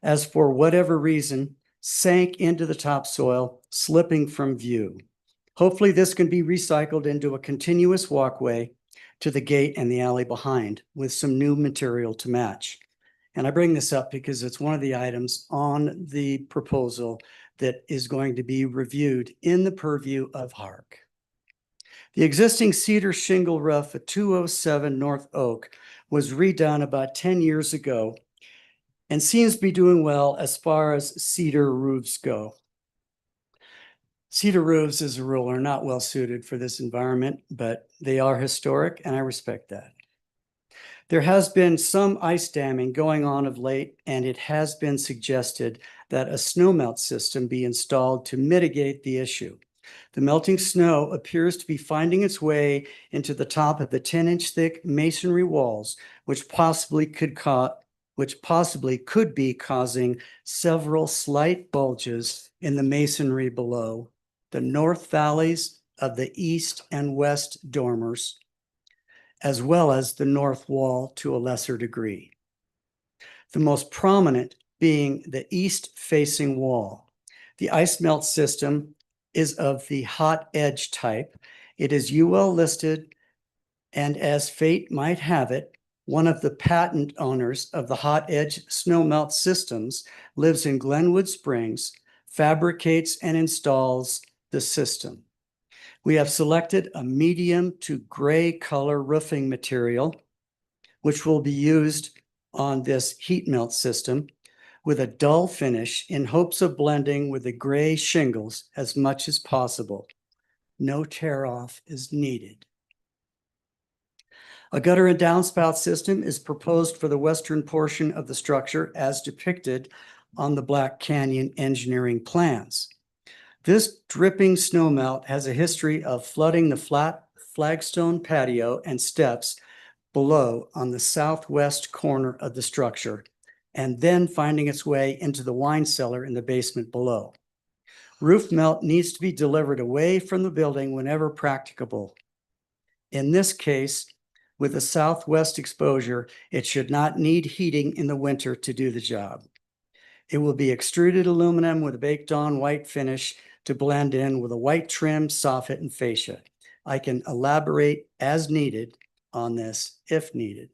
As for whatever reason, sank into the topsoil, slipping from view. Hopefully this can be recycled into a continuous walkway to the gate and the alley behind with some new material to match. And I bring this up because it's one of the items on the proposal that is going to be reviewed in the purview of HARC. The existing cedar shingle roof at 207 North Oak was redone about 10 years ago and seems to be doing well as far as cedar roofs go. Cedar roofs, as a rule, are not well suited for this environment, but they are historic, and I respect that. There has been some ice damming going on of late, and it has been suggested that a snowmelt system be installed to mitigate the issue. The melting snow appears to be finding its way into the top of the 10-inch thick masonry walls, which possibly could be causing several slight bulges in the masonry below the north valleys of the east and west dormers, as well as the north wall to a lesser degree. The most prominent being the east-facing wall. The ice melt system is of the hot edge type. It is UL listed, and as fate might have it, one of the patent owners of the hot edge snow melt systems lives in Glenwood Springs, fabricates and installs the system. We have selected a medium to gray color roofing material, which will be used on this heat melt system with a dull finish in hopes of blending with the gray shingles as much as possible. No tear off is needed. A gutter and downspout system is proposed for the western portion of the structure as depicted on the Black Canyon engineering plans. This dripping snowmelt has a history of flooding the flat flagstone patio and steps below on the southwest corner of the structure, and then finding its way into the wine cellar in the basement below. Roof melt needs to be delivered away from the building whenever practicable. In this case, with the southwest exposure, it should not need heating in the winter to do the job. It will be extruded aluminum with a baked on white finish to blend in with a white trim, soffit, and fascia. I can elaborate as needed on this if needed.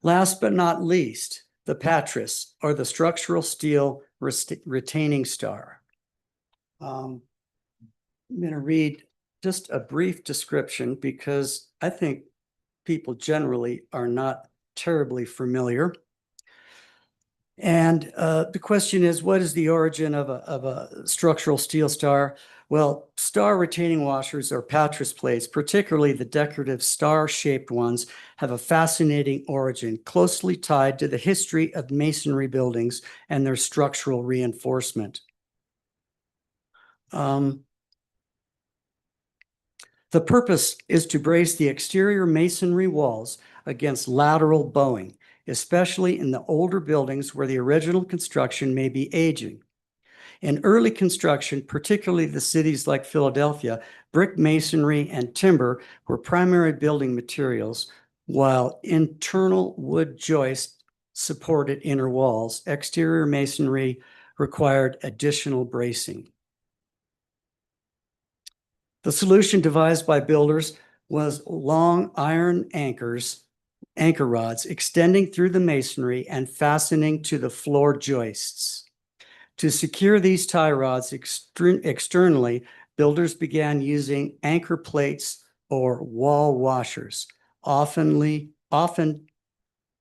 Last but not least, the Patras, or the structural steel retaining star. I'm going to read just a brief description because I think people generally are not terribly familiar. And the question is, what is the origin of a structural steel star? Well, star retaining washers or Patras plates, particularly the decorative star-shaped ones, have a fascinating origin closely tied to the history of masonry buildings and their structural reinforcement. The purpose is to brace the exterior masonry walls against lateral bowing, especially in the older buildings where the original construction may be aging. In early construction, particularly the cities like Philadelphia, brick masonry and timber were primary building materials, while internal wood joists supported inner walls. Exterior masonry required additional bracing. The solution devised by builders was long iron anchor rods extending through the masonry and fastening to the floor joists. To secure these tie rods externally, builders began using anchor plates or wall washers, often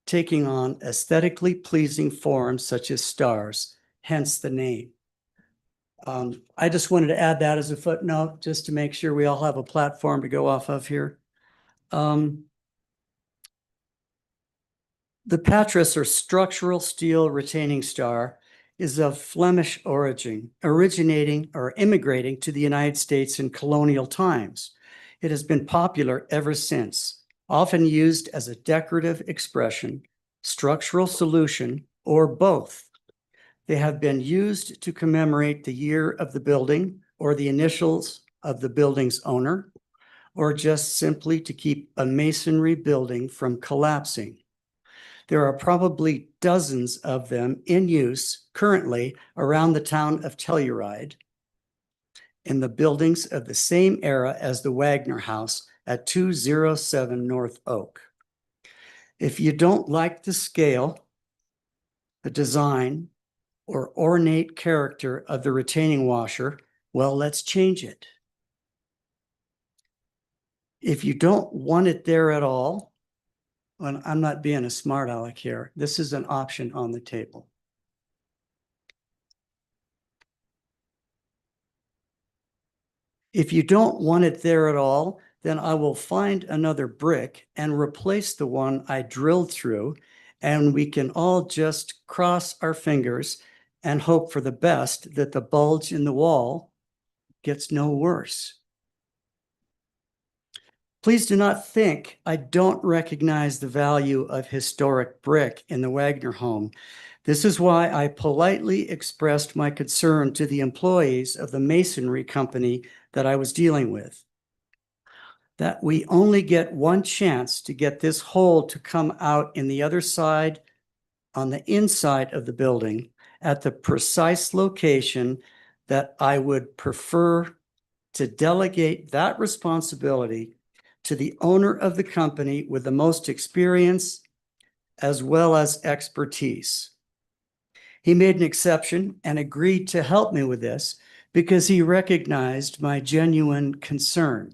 taking on aesthetically pleasing forms such as stars, hence the name. I just wanted to add that as a footnote, just to make sure we all have a platform to go off of here. The Patras, or structural steel retaining star, is of Flemish origin, originating or immigrating to the United States in colonial times. It has been popular ever since, often used as a decorative expression, structural solution, or both. They have been used to commemorate the year of the building or the initials of the building's owner, or just simply to keep a masonry building from collapsing. There are probably dozens of them in use currently around the town of Telluride in the buildings of the same era as the Wagner House at 207 North Oak. If you don't like the scale, the design, or ornate character of the retaining washer, well, let's change it. If you don't want it there at all, and I'm not being a smart aleck here, this is an option on the table. If you don't want it there at all, then I will find another brick and replace the one I drilled through, and we can all just cross our fingers and hope for the best that the bulge in the wall gets no worse. Please do not think I don't recognize the value of historic brick in the Wagner home. This is why I politely expressed my concern to the employees of the masonry company that I was dealing with, that we only get one chance to get this hole to come out in the other side, on the inside of the building, at the precise location that I would prefer to delegate that responsibility to the owner of the company with the most experience as well as expertise. He made an exception and agreed to help me with this because he recognized my genuine concern.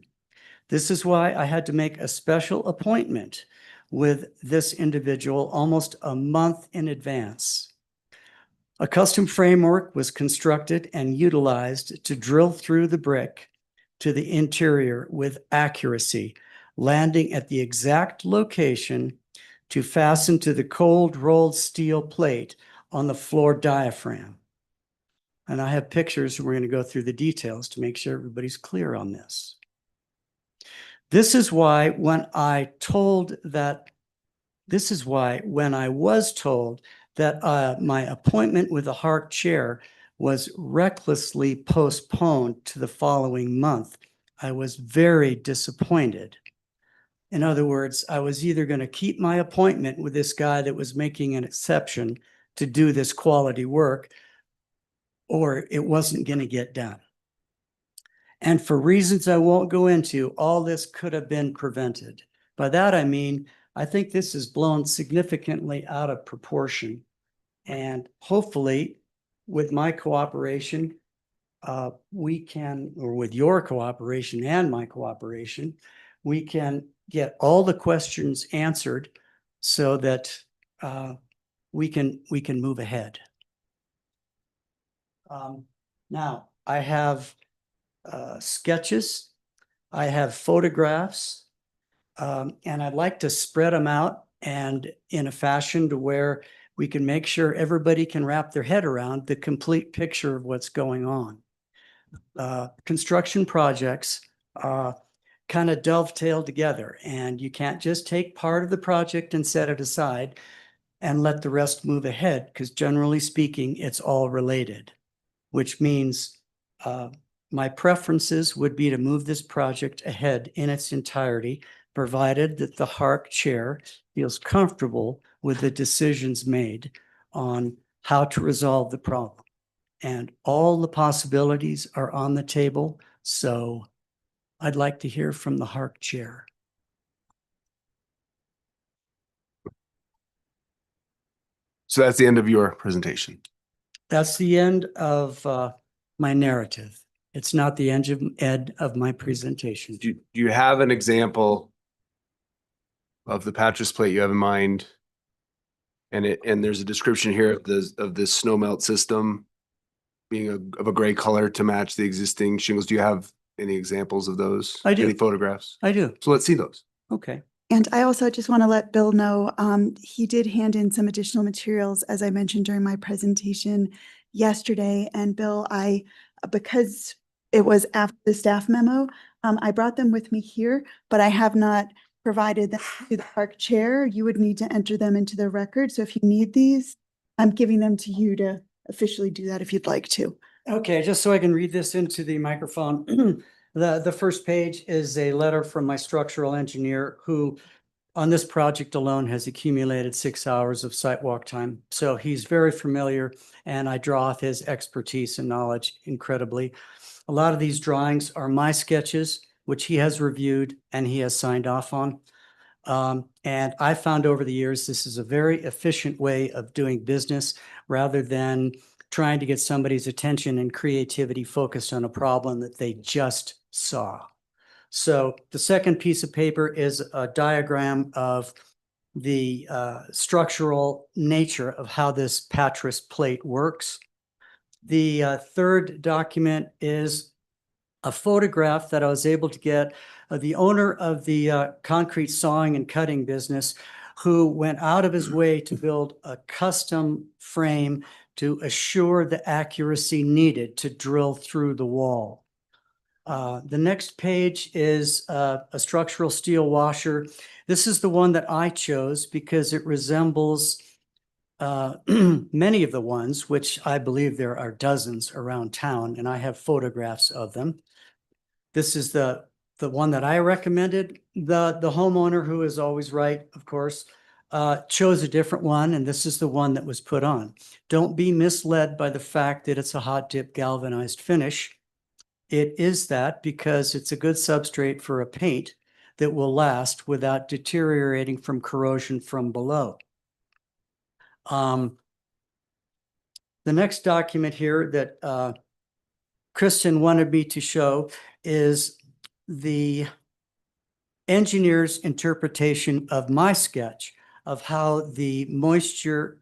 This is why I had to make a special appointment with this individual almost a month in advance. A custom framework was constructed and utilized to drill through the brick to the interior with accuracy, landing at the exact location to fasten to the cold rolled steel plate on the floor diaphragm. And I have pictures, and we're going to go through the details to make sure everybody's clear on this. This is why when I was told that my appointment with the HARC chair was recklessly postponed to the following month, I was very disappointed. In other words, I was either going to keep my appointment with this guy that was making an exception to do this quality work, or it wasn't going to get done. And for reasons I won't go into, all this could have been prevented. By that, I mean, I think this is blown significantly out of proportion. And hopefully, with my cooperation, we can, or with your cooperation and my cooperation, we can get all the questions answered so that we can move ahead. Now, I have sketches, I have photographs, and I'd like to spread them out and in a fashion to where we can make sure everybody can wrap their head around the complete picture of what's going on. Construction projects kind of dovetail together, and you can't just take part of the project and set it aside and let the rest move ahead, because generally speaking, it's all related, which means my preferences would be to move this project ahead in its entirety, provided that the HARC chair feels comfortable with the decisions made on how to resolve the problem. and all the possibilities are on the table. So I'd like to hear from the HARC chair. So that's the end of your presentation. That's the end of my narrative. It's not the end of my presentation. Do you have an example of the Patras plate you have in mind? And there's a description here of this snow melt system being of a gray color to match the existing shingles. Do you have any examples of those? I do. Any photographs? I do. So let's see those. Okay. And I also just want to let Bill know, he did hand in some additional materials, as I mentioned during my presentation yesterday. And Bill, because it was after the staff memo, I brought them with me here, but I have not provided them to the HARC chair. You would need to enter them into the record. So if you need these, I'm giving them to you to officially do that if you'd like to. Okay, just so I can read this into the microphone. The first page is a letter from my structural engineer who on this project alone has accumulated 6 hours of site walk time. So he's very familiar and I draw off his expertise and knowledge incredibly. A lot of these drawings are my sketches, which he has reviewed and he has signed off on. And I found over the years, this is a very efficient way of doing business rather than trying to get somebody's attention and creativity focused on a problem that they just saw. So the second piece of paper is a diagram of the structural nature of how this Patras plate works. The third document is a photograph that I was able to get of the owner of the concrete sawing and cutting business who went out of his way to build a custom frame to assure the accuracy needed to drill through the wall. The next page is a structural steel washer. This is the one that I chose because it resembles many of the ones, which I believe there are dozens around town, and I have photographs of them. This is the one that I recommended. The homeowner, who is always right, of course, chose a different one, and this is the one that was put on. Don't be misled by the fact that it's a hot dip galvanized finish. It is that because it's a good substrate for a paint that will last without deteriorating from corrosion from below. The next document here that Kristen wanted me to show is the engineer's interpretation of my sketch of how the moisture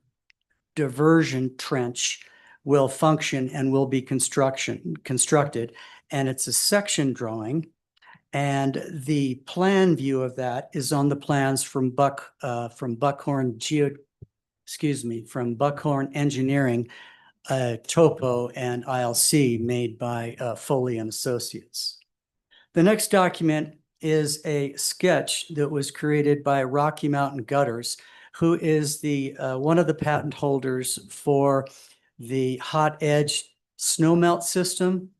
diversion trench will function and will be constructed. And it's a section drawing. And the plan view of that is on the plans from Buckhorn Engineering, Topo and ILC made by Foley and Associates. The next document is a sketch that was created by Rocky Mountain Gutters, who is the one of the patent holders for the hot edge snow melt system.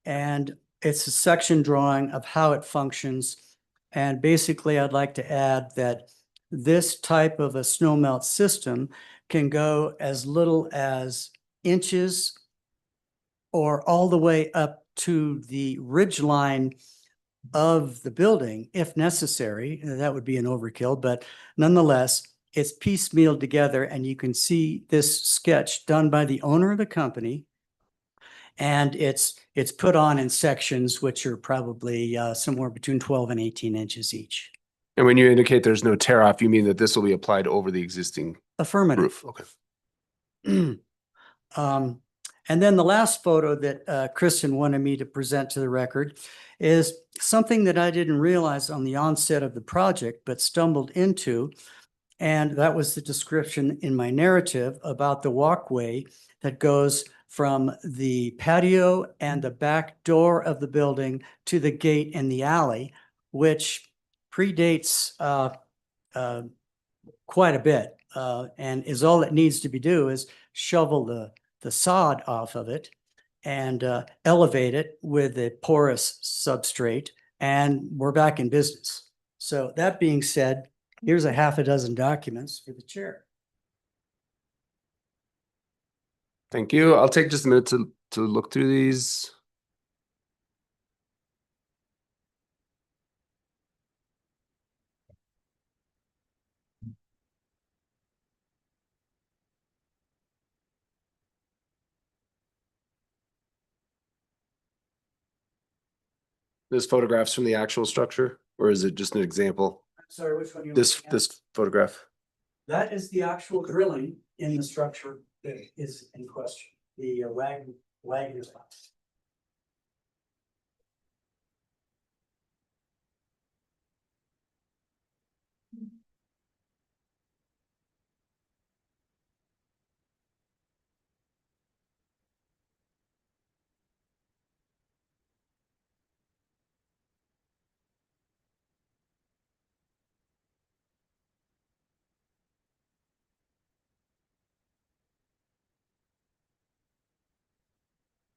And it's a section drawing of how it functions. And basically, I'd like to add that this type of a snow melt system can go as little as inches or all the way up to the ridge line of the building, if necessary. That would be an overkill, but nonetheless, it's piecemealed together, and you can see this sketch done by the owner of the company. And it's put on in sections, which are probably somewhere between 12 and 18 inches each. And when you indicate there's no tear off, you mean that this will be applied over the existing Affirmative. roof? Okay. And then the last photo that Kristen wanted me to present to the record is something that I didn't realize on the onset of the project, but stumbled into. And that was the description in my narrative about the walkway that goes from the patio and the back door of the building to the gate in the alley, which predates quite a bit. And is all that needs to be do is shovel the sod off of it and elevate it with a porous substrate, and we're back in business. So that being said, here's a half a dozen documents for the chair. Thank you. I'll take just a minute to look through these. There's photographs from the actual structure, or is it just an example? Sorry, which one? This photograph. That is the actual drilling in the structure that is in question, the wagon house.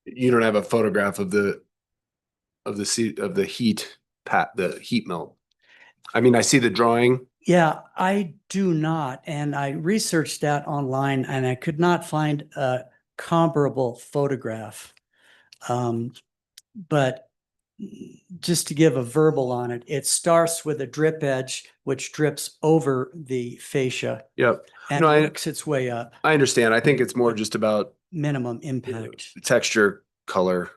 You don't have a photograph of the heat melt. I mean, I see the drawing. Yeah, I do not. And I researched that online and I could not find a comparable photograph. But just to give a verbal on it, it starts with a drip edge, which drips over the fascia Yep. and No, works its way up, I understand. I think it's more just about minimum impact. texture, color.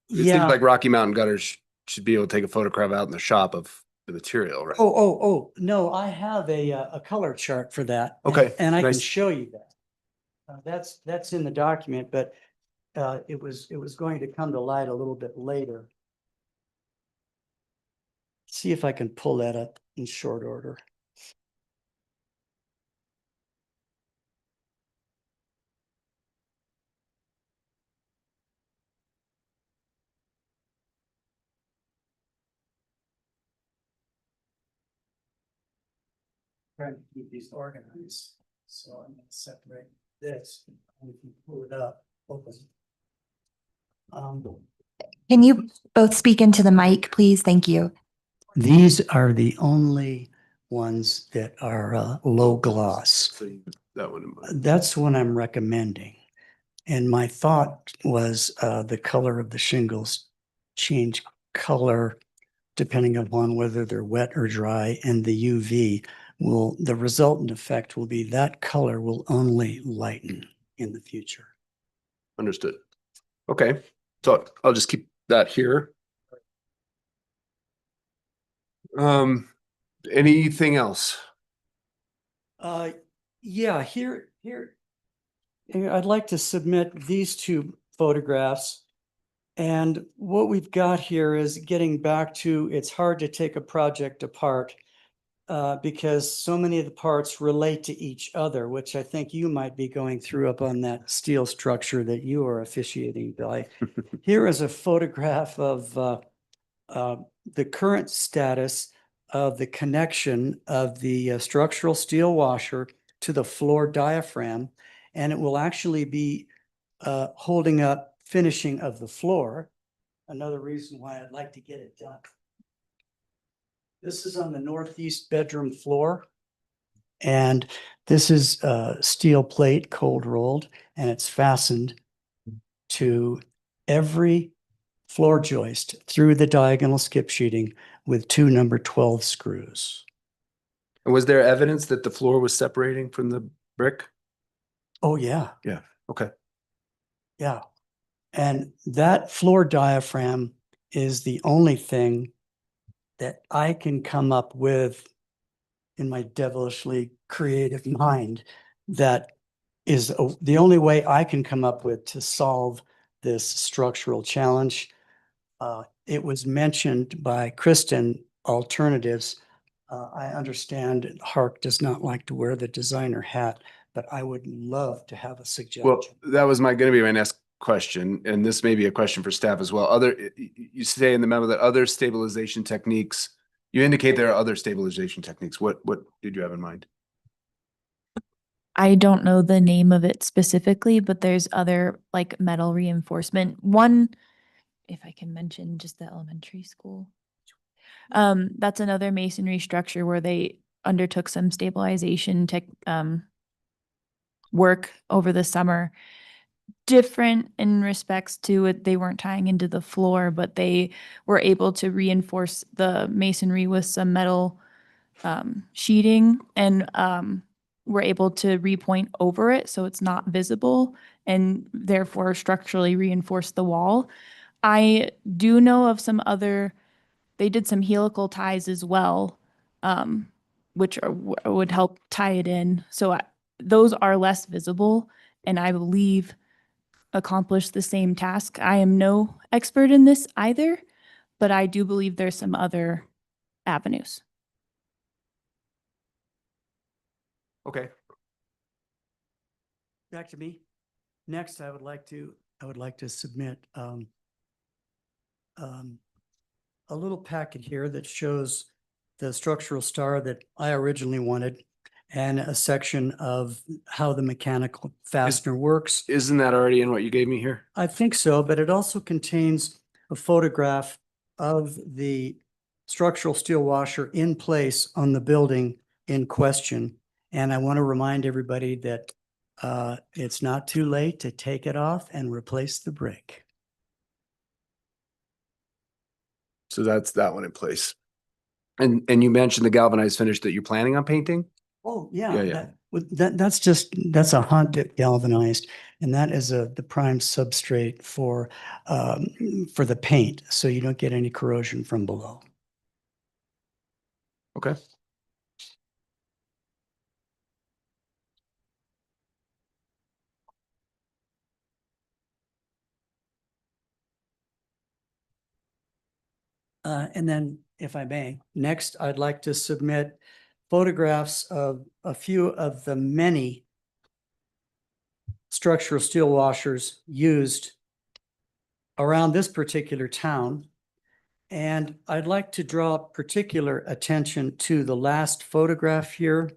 It seems Yeah. like Rocky Mountain Gutters should be able to take a photograph out in the shop of the material, right? Oh, no, I have a color chart for that. Okay, And I can nice. show you that. That's in the document, but it was going to come to light a little bit later. See if I can pull that up in short order. Trying to keep these organized. So I'm going to separate this and we can pull it up, open. Can you both speak into the mic, please? Thank you. These are the only ones that are low gloss. So that one in mind. That's what I'm recommending. And my thought was the color of the shingles change color depending upon whether they're wet or dry, and the UV the resultant effect will be that color will only lighten in the future. Understood. Okay, so I'll just keep that here. Anything else? Yeah, here, I'd like to submit these two photographs. And what we've got here is getting back to, it's hard to take a project apart because so many of the parts relate to each other, which I think you might be going through up on that steel structure that you are officiating, Billy. Here is a photograph of the current status of the connection of the structural steel washer to the floor diaphragm, and it will actually be holding up finishing of the floor. Another reason why I'd like to get it done. This is on the northeast bedroom floor. And this is steel plate, cold rolled, and it's fastened to every floor joist through the diagonal skip sheeting with two number 12 screws. And was there evidence that the floor was separating from the brick? Oh, yeah. Yeah. Okay. Yeah. And that floor diaphragm is the only thing that I can come up with in my devilishly creative mind that is the only way I can come up with to solve this structural challenge. It was mentioned by Kristen, alternatives. I understand HARC does not like to wear the designer hat, but I would love to have a suggestion. Well, that was going to be my next question, and this may be a question for staff as well. You say in the memo that other stabilization techniques, you indicate there are other stabilization techniques. What did you have in mind? I don't know the name of it specifically, but there's other like metal reinforcement. One, if I can mention just the elementary school. That's another masonry structure where they undertook some stabilization work over the summer. Different in respects to it, they weren't tying into the floor, but they were able to reinforce the masonry with some metal sheeting, and were able to repoint over it so it's not visible, and therefore structurally reinforce the wall. I do know of some other, they did some helical ties as well, which would help tie it in. So those are less visible, and I believe accomplish the same task. I am no expert in this either, but I do believe there's some other avenues. Okay. Back to me. Next, I would like to submit a little packet here that shows the structural star that I originally wanted, and a section of how the mechanical fastener works. Isn't that already in what you gave me here? I think so, but it also contains a photograph of the structural steel washer in place on the building in question. And I want to remind everybody that it's not too late to take it off and replace the brick. So that's that one in place. And you mentioned the galvanized finish that you're planning on painting? Oh, Yeah, yeah. That's a hot dip galvanized, and that is the prime substrate for the paint, so you don't get any corrosion from below. Okay. And then, if I may, next, I'd like to submit photographs of a few of the many structural steel washers used around this particular town. And I'd like to draw particular attention to the last photograph here.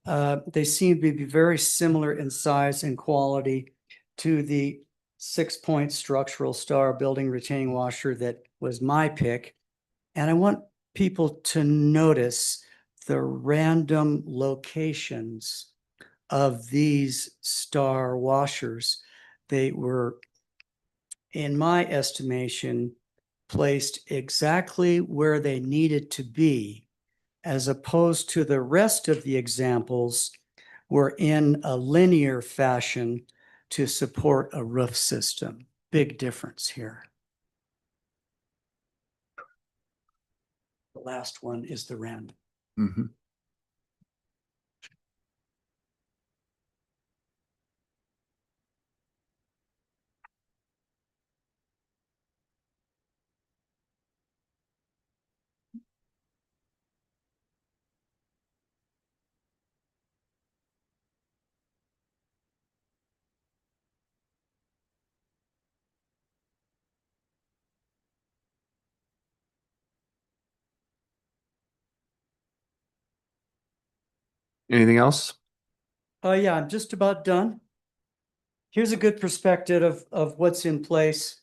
They seem to be very similar in size and quality to the 6-point structural star building retaining washer that was my pick. And I want people to notice the random locations of these star washers. They were, in my estimation, placed exactly where they needed to be, as opposed to the rest of the examples were in a linear fashion to support a roof system. Big difference here. The last one is the random. Mm-hmm. Anything else? Oh yeah, I'm just about done. Here's a good perspective of what's in place.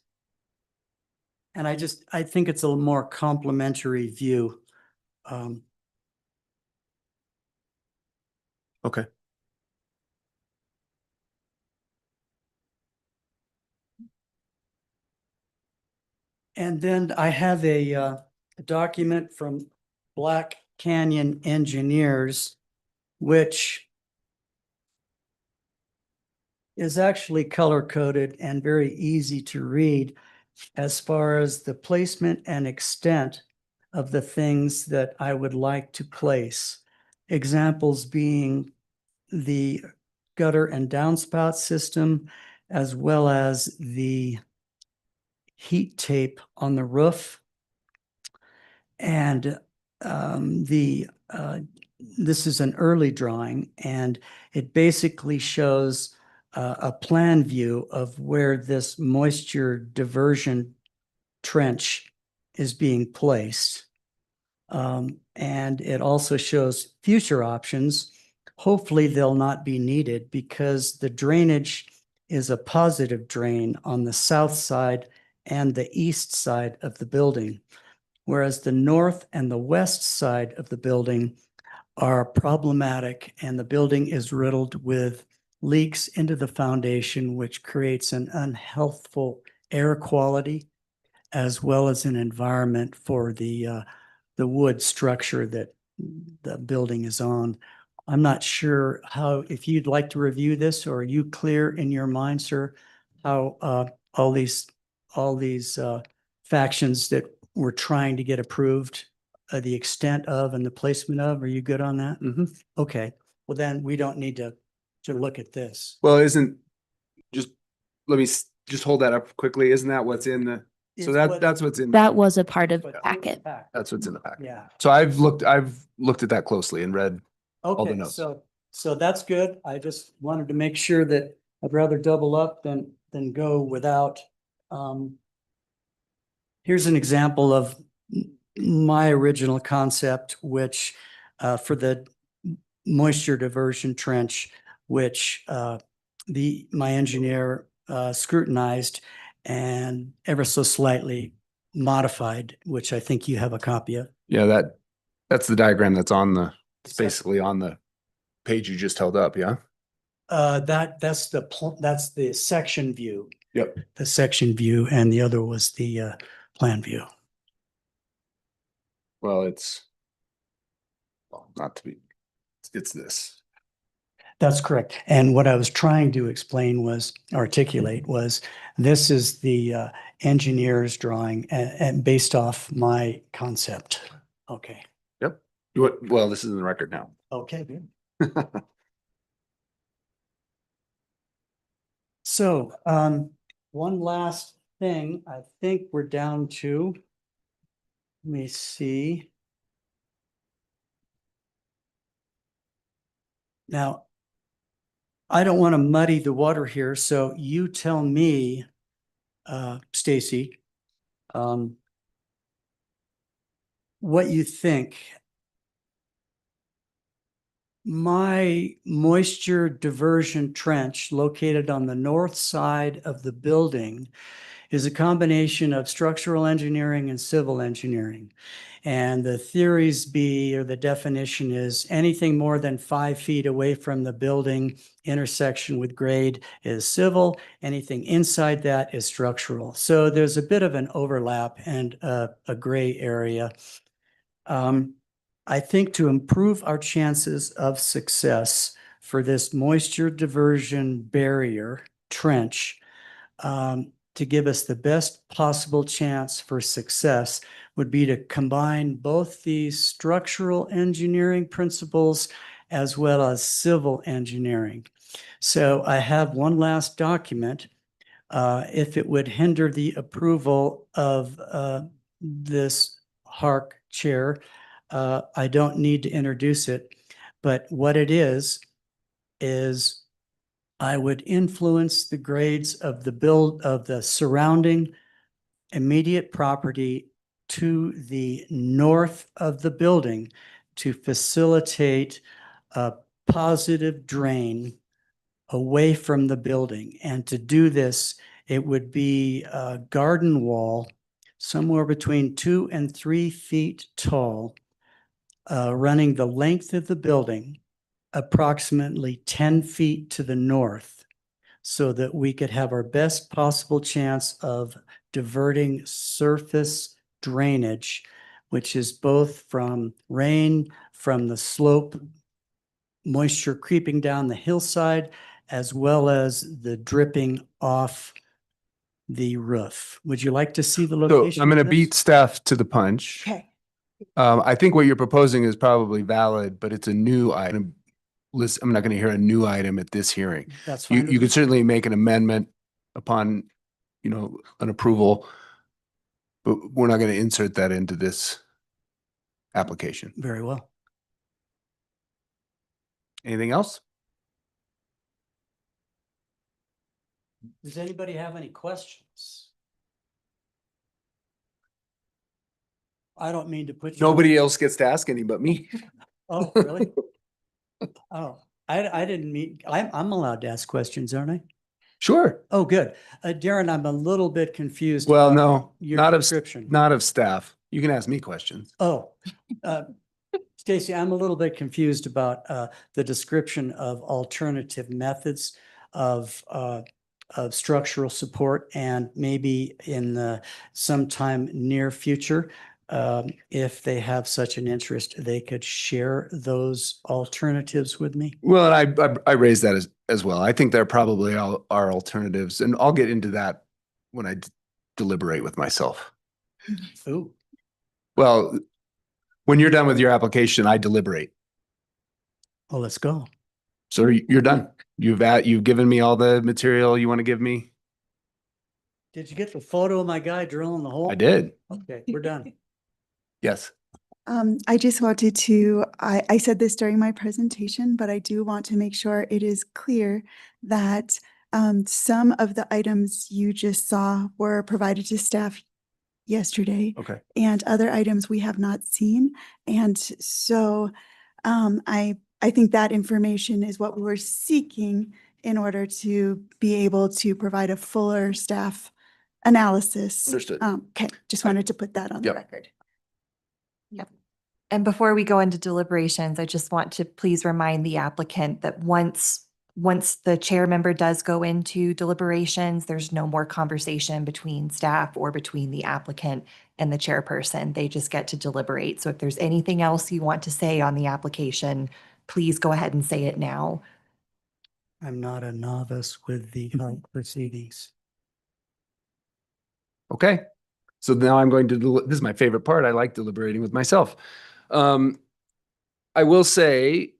And I think it's a more complimentary view. Okay. And then I have a document from Black Canyon Engineers, which is actually color-coded and very easy to read as far as the placement and extent of the things that I would like to place. Examples being the gutter and downspout system, as well as the heat tape on the roof. And this is an early drawing, and it basically shows a plan view of where this moisture diversion trench is being placed. And it also shows future options. Hopefully they'll not be needed because the drainage is a positive drain on the south side and the east side of the building, whereas the north and the west side of the building are problematic, and the building is riddled with leaks into the foundation, which creates an unhealthful air quality as well as an environment for the wood structure that the building is on. I'm not sure how, if you'd like to review this, or are you clear in your mind, sir, how all these factions that we're trying to get approved, the extent of and the placement of, are you good on that? Mhm. Okay, well then we don't need to look at this. Well, just, let me just hold that up quickly. Isn't that what's in the, so It's what- that's what's in. That was a part of the But- packet. That's what's in the packet. Yeah. So I've looked at that closely and read. the Okay, notes. so that's good. I just wanted to make sure that I'd rather double up than go without. Here's an example of my original concept, which for the moisture diversion trench, which my engineer scrutinized and ever so slightly modified, which I think you have a copy of. Yeah, that's the diagram that's it's basically on the page you just held up, yeah? That's the section view. Yep. The section view, and the other was the plan view. Well, not to be, it's this. That's correct. And what I was trying to articulate was, this is the engineer's drawing and based off my concept. Okay. Yep. Well, this is in the record now. Okay. Good. So, one last thing, I think we're down to, let me see. Now, I don't want to muddy the water here, so you tell me, Stacy, what you think. My moisture diversion trench located on the north side of the building is a combination of structural engineering and civil engineering. And the theories or the definition is anything more than 5 feet away from the building intersection with grade is civil. Anything inside that is structural. So there's a bit of an overlap and a gray area. I think to improve our chances of success for this moisture diversion barrier trench, to give us the best possible chance for success would be to combine both the structural engineering principles as well as civil engineering. So I have one last document. If it would hinder the approval of this HARC chair, I don't need to introduce it, but what it is I would influence the grades of the surrounding immediate property to the north of the building to facilitate a positive drain away from the building. And to do this, it would be a garden wall somewhere between 2 and 3 feet tall, running the length of the building approximately 10 feet to the north, so that we could have our best possible chance of diverting surface drainage, which is both from rain, from the slope, moisture creeping down the hillside, as well as the dripping off the roof. Would you like to see the So location? I'm going to of this? beat staff to the punch. Okay. I think what you're proposing is probably valid, but it's a new item. Listen, I'm not going to hear a new item at this hearing. That's fine. You could certainly make an amendment upon, an approval, but we're not going to insert that into this application. Very well. Anything else? Does anybody have any questions? I don't mean to put you. Nobody else gets to ask any but me. Oh, really? Oh, I didn't mean, I'm allowed to ask questions, aren't I? Sure. Oh, good. Darren, I'm a little bit confused. Well, about no, Your not of description. not of staff. You can ask me questions. Oh, Stacy, I'm a little bit confused about the description of alternative methods of structural support, and maybe in the sometime near future, if they have such an interest, they could share those alternatives with me. Well, and I raised that as well. I think there probably are alternatives, and I'll get into that when I deliberate with myself. Ooh, Well, when you're done with your application, I deliberate. well, let's go. So you're done. You've given me all the material you want to give me. Did you get the photo of my guy drilling the hole? I did. Okay, we're done. Yes. I just wanted to, I said this during my presentation, but I do want to make sure it is clear that some of the items you just saw were provided to staff yesterday, Okay. and other items we have not seen. And so I think that information is what we were seeking in order to be able to provide a fuller staff analysis. Understood. Okay, just wanted to put that on the Yep. record. And before we go into deliberations, I just want to please remind the applicant that once the chair member does go into deliberations, there's no more conversation between staff or between the applicant and the chairperson. They just get to deliberate. So if there's anything else you want to say on the application, please go ahead and say it now. I'm not a novice with the proceedings. Okay. So now I'm going to, this is my favorite part. I like deliberating with myself. I will say,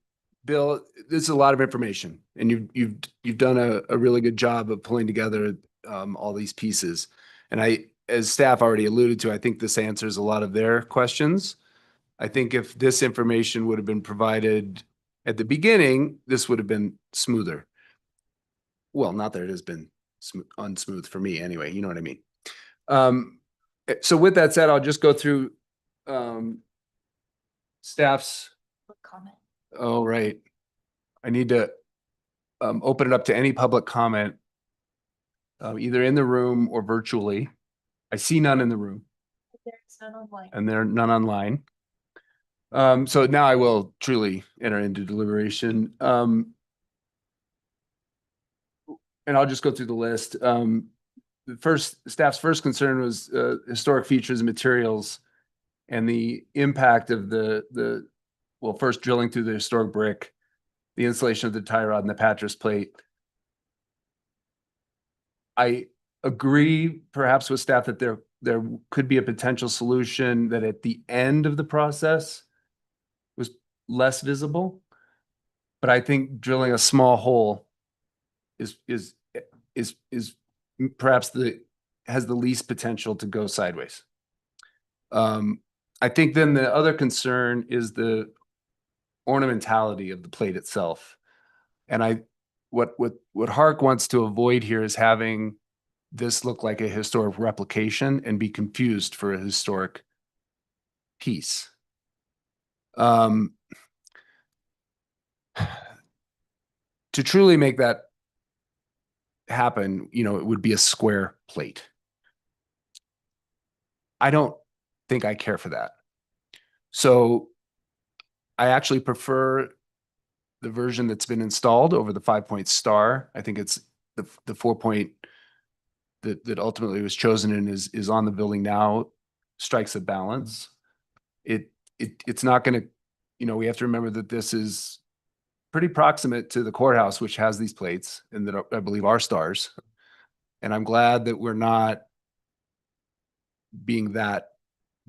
Bill, this is a lot of information, and you've done a really good job of pulling together all these pieces. And as staff already alluded to, I think this answers a lot of their questions. I think if this information would have been provided at the beginning, this would have been smoother. Well, not that it has been unsmooth for me anyway, you know what I mean? So with that said, I'll just go through staff's. Comment. Oh, right. I need to open it up to any public comment, either in the room or virtually. I see none in the room. There's none online. And there are none online. So now I will truly enter into deliberation. And I'll just go through the list. Staff's first concern was historic features and materials and the impact of well, first drilling through the historic brick, the installation of the tie rod and the pattress plate. I agree perhaps with staff that there could be a potential solution that at the end of the process was less visible. But I think drilling a small hole is perhaps has the least potential to go sideways. I think then the other concern is the ornamentality of the plate itself. And what HARC wants to avoid here is having this look like a historic replication and be confused for a historic piece. To truly make that happen, it would be a square plate. I don't think I care for that. So I actually prefer the version that's been installed over the 5-point star. I think it's the 4-point that ultimately was chosen and is on the building now strikes a balance. It's not going to, we have to remember that this is pretty proximate to the courthouse, which has these plates and that I believe are stars. And I'm glad that we're not being that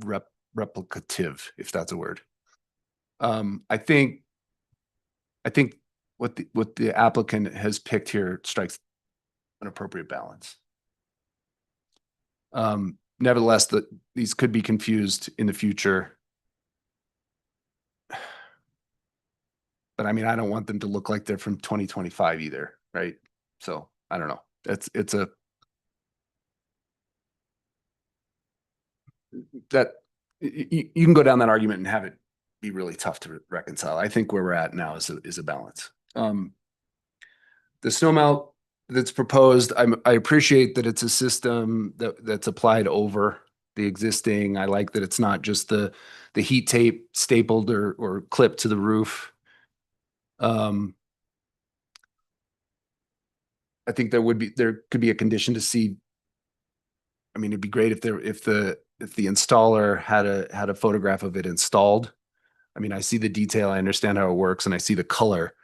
replicative, if that's a word. I think what the applicant has picked here strikes an appropriate balance. Nevertheless, these could be confused in the future. But I mean, I don't want them to look like they're from 2025 either, right? So I don't know. You can go down that argument and have it be really tough to reconcile. I think where we're at now is a balance. The snow melt that's proposed, I appreciate that it's a system that's applied over the existing. I like that it's not just the heat tape stapled or clipped to the roof. I think there could be a condition to see. I mean, it'd be great if the installer had a photograph of it installed. I mean, I see the detail, I understand how it works, and I see the color.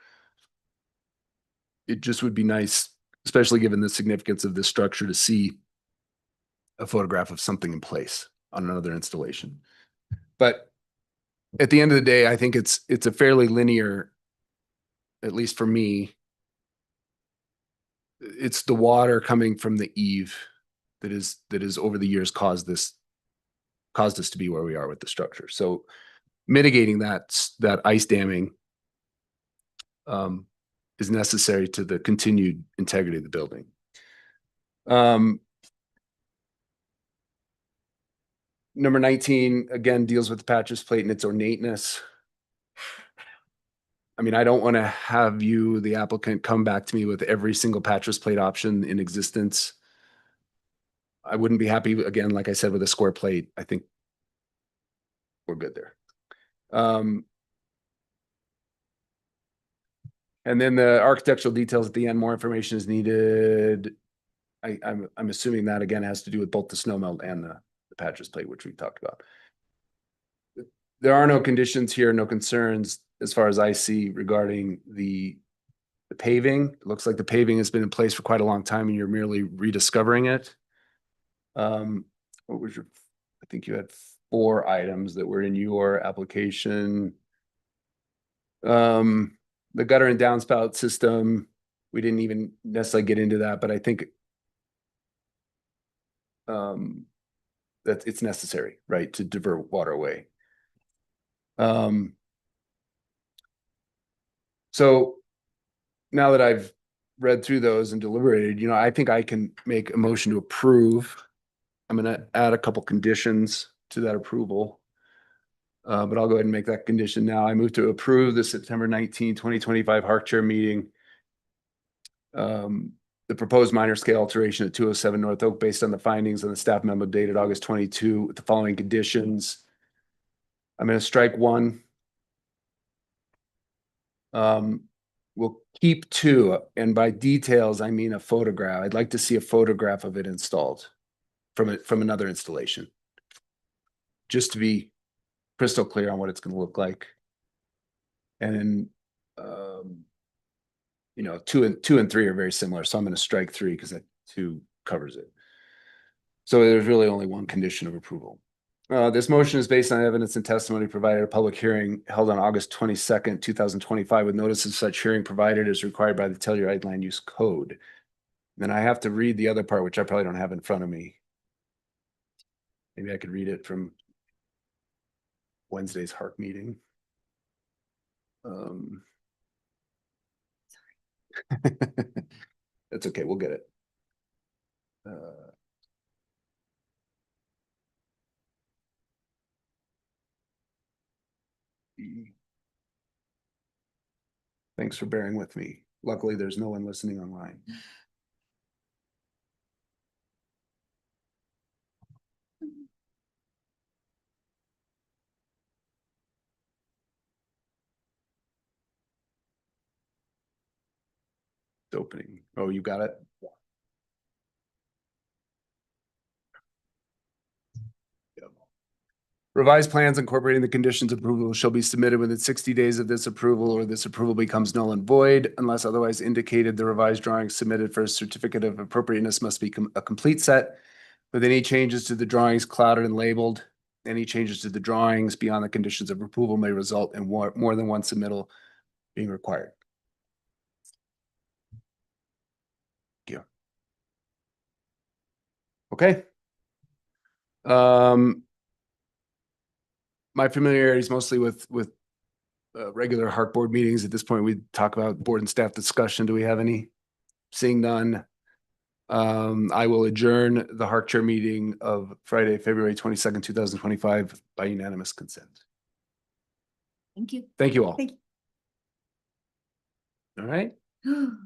It just would be nice, especially given the significance of this structure, to see a photograph of something in place on another installation. But at the end of the day, I think it's a fairly linear, at least for me. It's the water coming from the eave that is over the years caused us to be where we are with the structure. So mitigating that ice damming is necessary to the continued integrity of the building. Number 19, again, deals with the patches plate and its ornateness. I mean, I don't want to have you, the applicant, come back to me with every single patches plate option in existence. I wouldn't be happy, again, like I said, with a square plate. I think we're good there. And then the architectural details at the end, more information is needed. I'm assuming that again has to do with both the snow melt and the patches plate, which we talked about. There are no conditions here, no concerns as far as I see regarding the paving. It looks like the paving has been in place for quite a long time and you're merely rediscovering it. What was your, I think you had 4 items that were in your application. The gutter and downspout system, we didn't even necessarily get into that, but I think that it's necessary, right, to divert water away. So now that I've read through those and deliberated, you know, I think I can make a motion to approve. I'm going to add a couple conditions to that approval. But I'll go ahead and make that condition now. I move to approve the September 19, 2025 HARC chair meeting. The proposed minor scale alteration at 207 North Oak based on the findings of the staff memo dated August 22 with the following conditions. I'm going to strike 1. We'll keep 2, and by details, I mean a photograph. I'd like to see a photograph of it installed from another installation, just to be crystal clear on what it's going to look like. And you know, 2 and 3 are very similar, so I'm going to strike 3 because that 2 covers it. So there's really only one condition of approval. This motion is based on evidence and testimony provided at a public hearing held on August 22nd, 2025, with notice of such hearing provided as required by the Telluride Land Use Code. Then I have to read the other part, which I probably don't have in front of me. Maybe I could read it from Wednesday's HARC meeting. That's okay, we'll get it. Thanks for bearing with me. Luckily, there's no one listening online. It's opening. Oh, you got it? Revised plans incorporating the conditions of approval shall be submitted within 60 days of this approval, or this approval becomes null and void unless otherwise indicated. The revised drawings submitted for a certificate of appropriateness must be a complete set with any changes to the drawings clouded and labeled. Any changes to the drawings beyond the conditions of approval may result in more than one submittal being required. Thank you. Okay. My familiarity is mostly with regular HARC board meetings. At this point, we talk about board and staff discussion. Do we have any? Seeing none, I will adjourn the HARC chair meeting of Friday, February 22nd, 2025 by unanimous consent. Thank you. Thank you all. Thank All right. you.